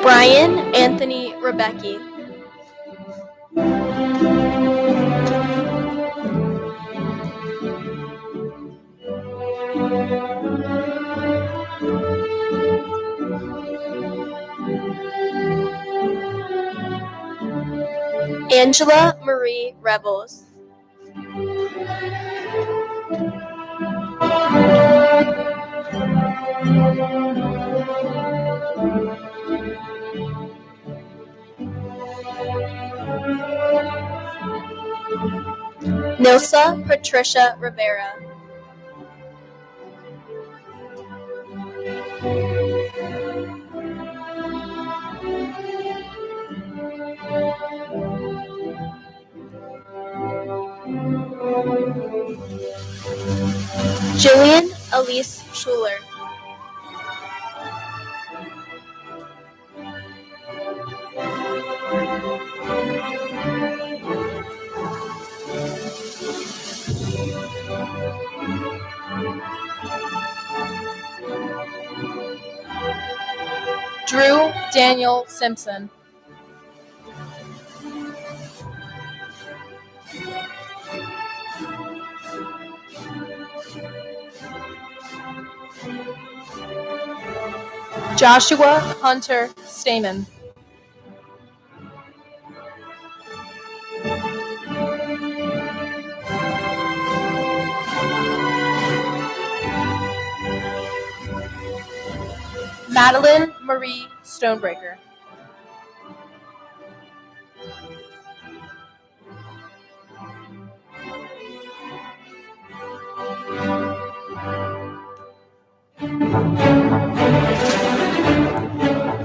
Brian Anthony Rebecki. Angela Marie Rebels. Nilsa Patricia Rivera. Jillian Elise Schuler. Drew Daniel Simpson. Joshua Hunter Stamen. Madeline Marie Stonebreaker.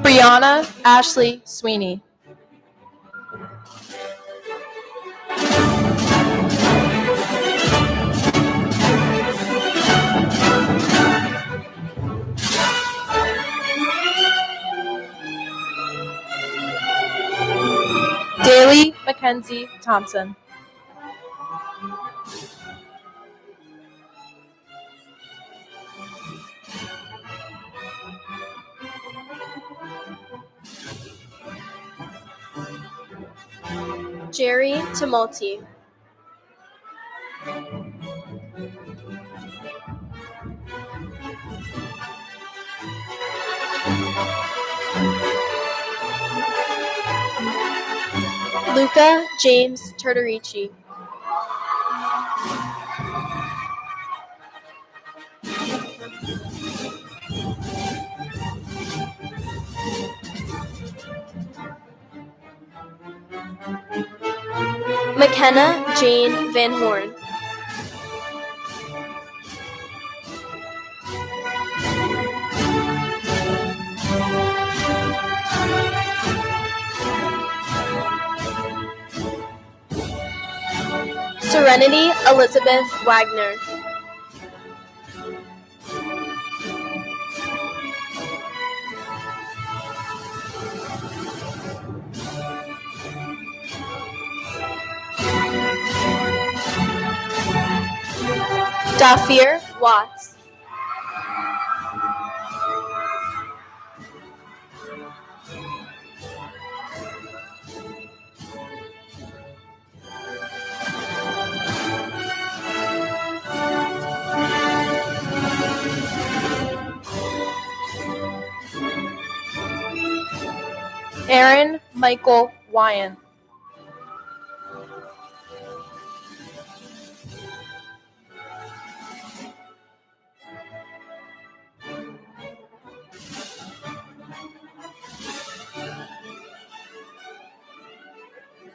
Brianna Ashley Sweeney. Daly Mackenzie Thompson. Jerry Tumulty. Luca James Turtorici. McKenna Jane Van Horn. Serenity Elizabeth Wagner. Dafir Watts. Aaron Michael Wyan.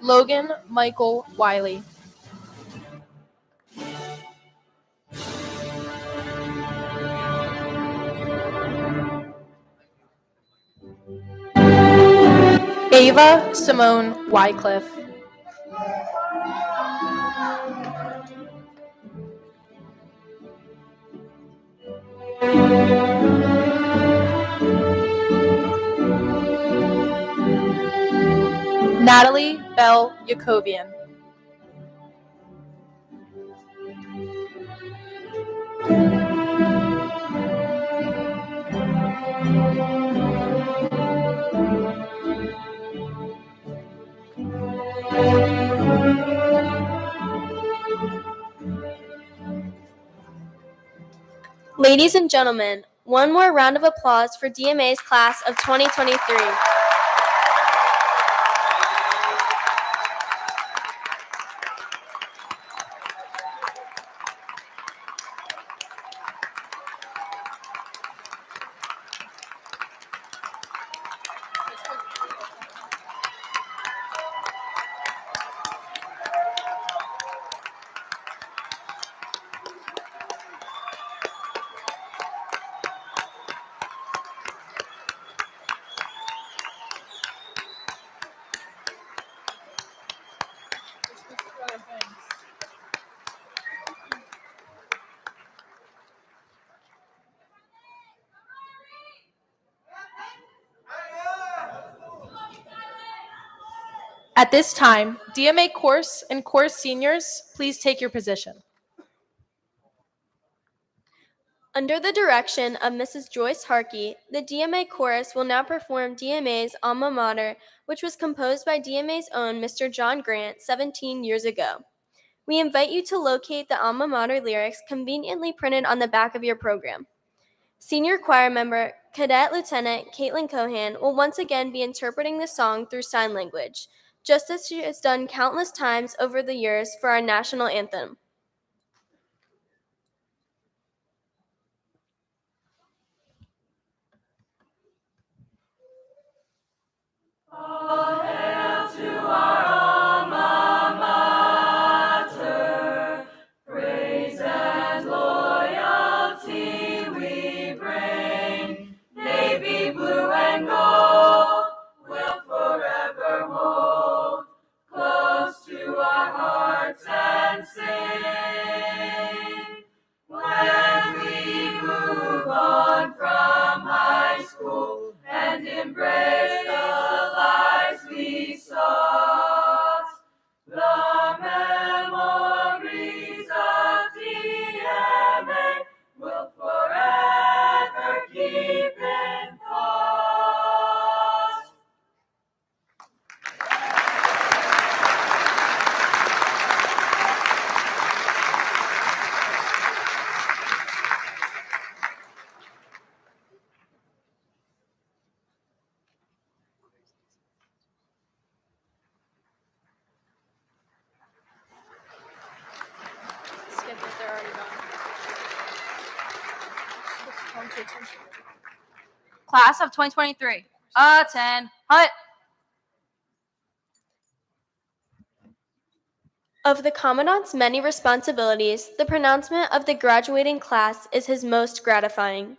Logan Michael Wiley. Ava Simone Wycliffe. Natalie Bell Yakovian. Ladies and gentlemen, one more round of applause for DMA's class of 2023. At this time, DMA course and course seniors, please take your position. Under the direction of Mrs. Joyce Harkey, the DMA chorus will now perform DMA's Alma Mater, which was composed by DMA's own Mr. John Grant 17 years ago. We invite you to locate the Alma Mater lyrics conveniently printed on the back of your program. Senior choir member, Cadet Lieutenant Caitlin Cohan will once again be interpreting the song through sign language, just as she has done countless times over the years for our national anthem. hearts and sing. When we move on from high school and embrace the lives we sought, the memories of DMA will forever keep in thought. Class of 2023, attend hut. Of the Commandant's many responsibilities, the pronouncement of the graduating class is his most gratifying.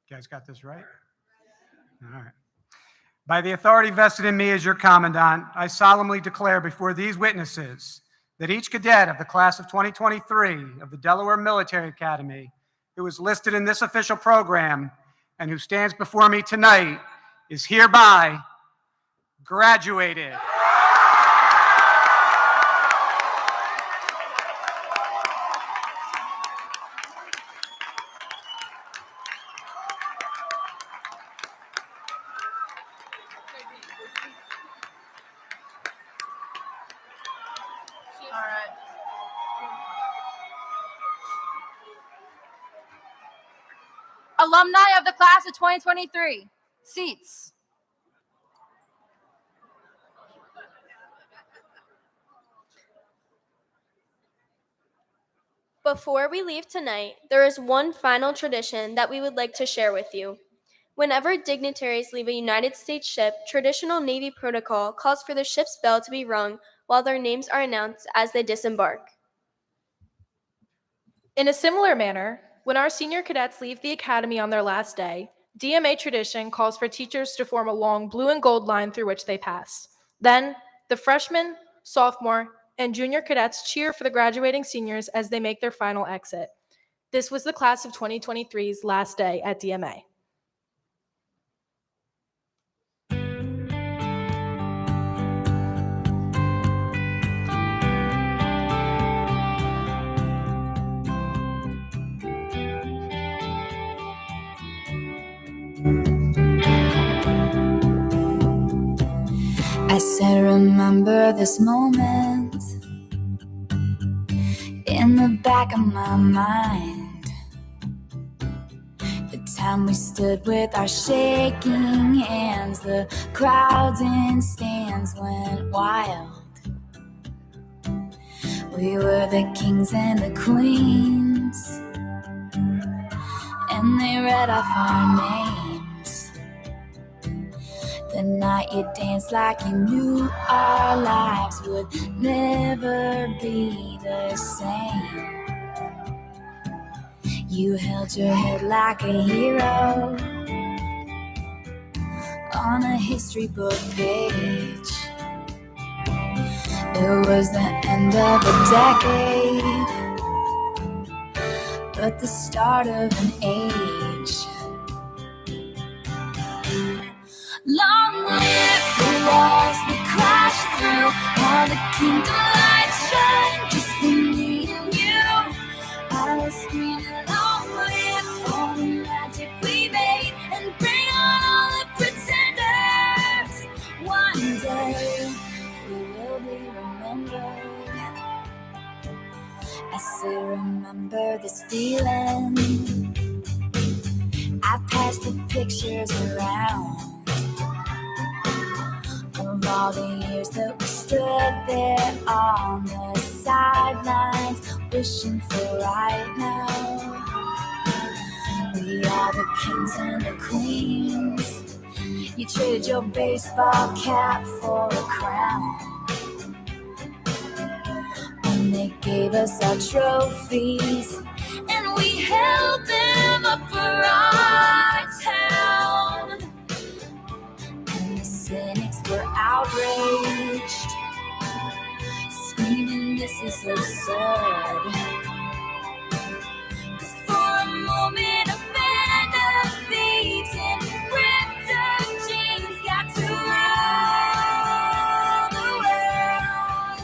You guys got this right? All right. By the authority vested in me as your Commandant, I solemnly declare before these witnesses that each cadet of the class of 2023 of the Delaware Military Academy who is listed in this official program and who stands before me tonight is hereby graduated. All right. Alumni of the class of 2023, seats. Before we leave tonight, there is one final tradition that we would like to share with you. Whenever dignitaries leave a United States ship, traditional Navy protocol calls for the ship's bell to be rung while their names are announced as they disembark. In a similar manner, when our senior cadets leave the academy on their last day, DMA tradition calls for teachers to form a long blue and gold line through which they pass. Then, the freshmen, sophomore, and junior cadets cheer for the graduating seniors as they make their final exit. This was the class of 2023's last day at DMA. I said, remember this moment in the back of my mind. The time we stood with our shaking hands, the crowds in stands went wild. We were the kings and the queens, and they read off our names. The night you danced like you knew our lives would never be the same. You held your head like a hero on a history book page. It was the end of a decade, but the start of an age. Long live the walls we crashed through, all the kingdom lights shine just for me and you. I was screaming, long live all the magic we made, and bring on all the pretenders. One day we will be remembered. I say, remember this feeling. I passed the pictures around of all the years that we stood there on the sidelines, wishing for right now. We are the kings and the queens. You traded your baseball cap for a crown, and they gave us our trophies, and we held them up for our town. And the cynics were out outraged, screaming this is absurd. 'Cause for a moment a band of thieves in ripped up jeans got to rule the world.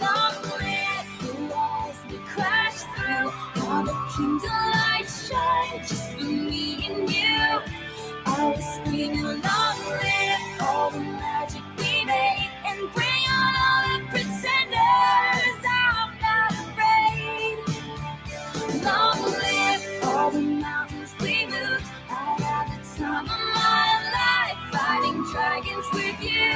Long live the walls we crashed through, all the kingdom lights shine just for me and you. I was screaming, long live all the magic we made, and bring on all the pretenders. I'm not afraid. Long live all the mountains we moved. I had the time of my life fighting dragons with you.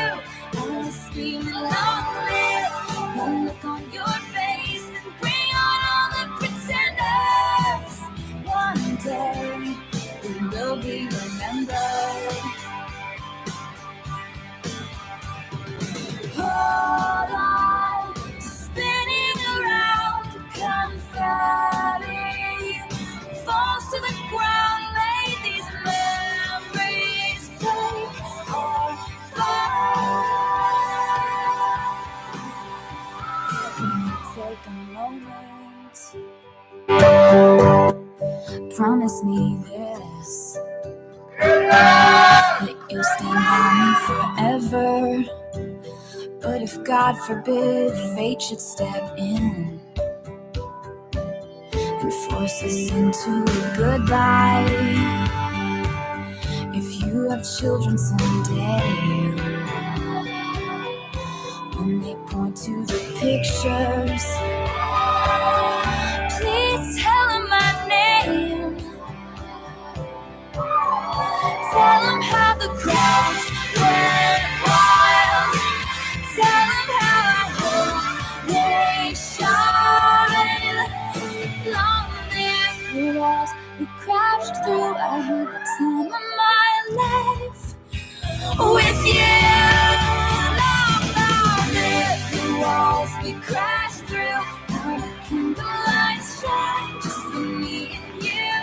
I was screaming, long live the look on your face, and bring on all the pretenders. One day we will be remembered. Hold on to spinning around, confetti falls to the ground. May these memories break or fall. Take a moment, promise me this, that you'll stand by me forever. But if God forbid fate should step in and force us into a goodbye, if you have children someday, when they point to the pictures, please tell them my name. Tell them how the crowds went wild. Tell them how I hope they shine. Long live the walls we crashed through. I had the time of my life with you. Long live the walls we crashed through. Now the kingdom lights shine just for me and you.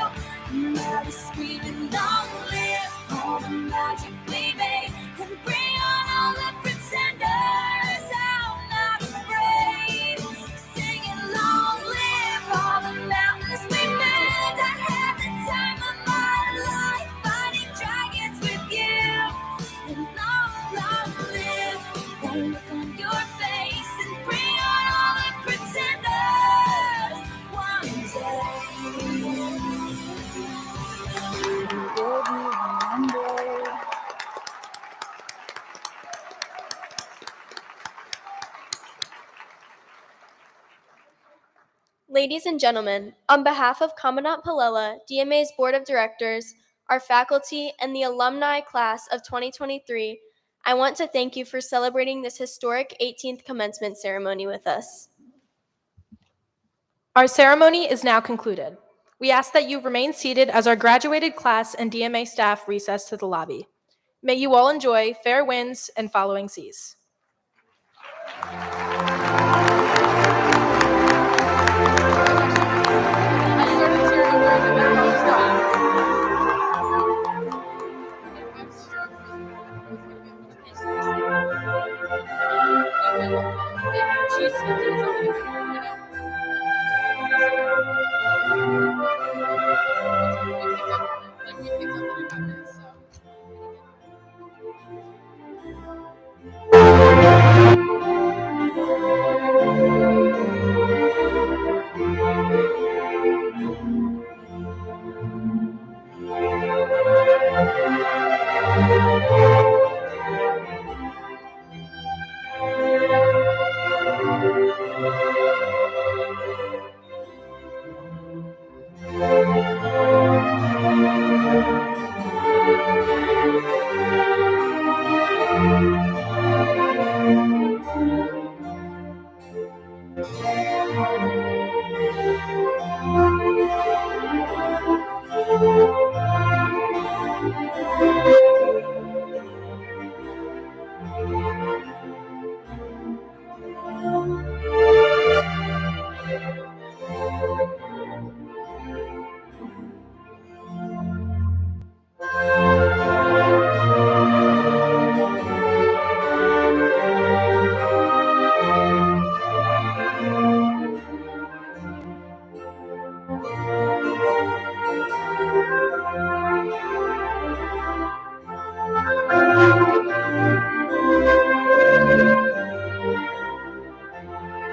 And I was screaming, long live all the magic we made, and bring on all the pretenders. I'm not afraid. Singing, long live all the mountains we moved. I had the time of my life fighting dragons with you. And long live the look on your face, and bring on all the pretenders. One day we will be remembered. Ladies and gentlemen, on behalf of Commandant Palela, DMA's Board of Directors, our faculty, and the alumni class of 2023, I want to thank you for celebrating this historic 18th commencement ceremony with us. Our ceremony is now concluded. We ask that you remain seated as our graduated class and DMA staff recess to the lobby. May you all enjoy fair winds and following seas.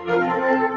you.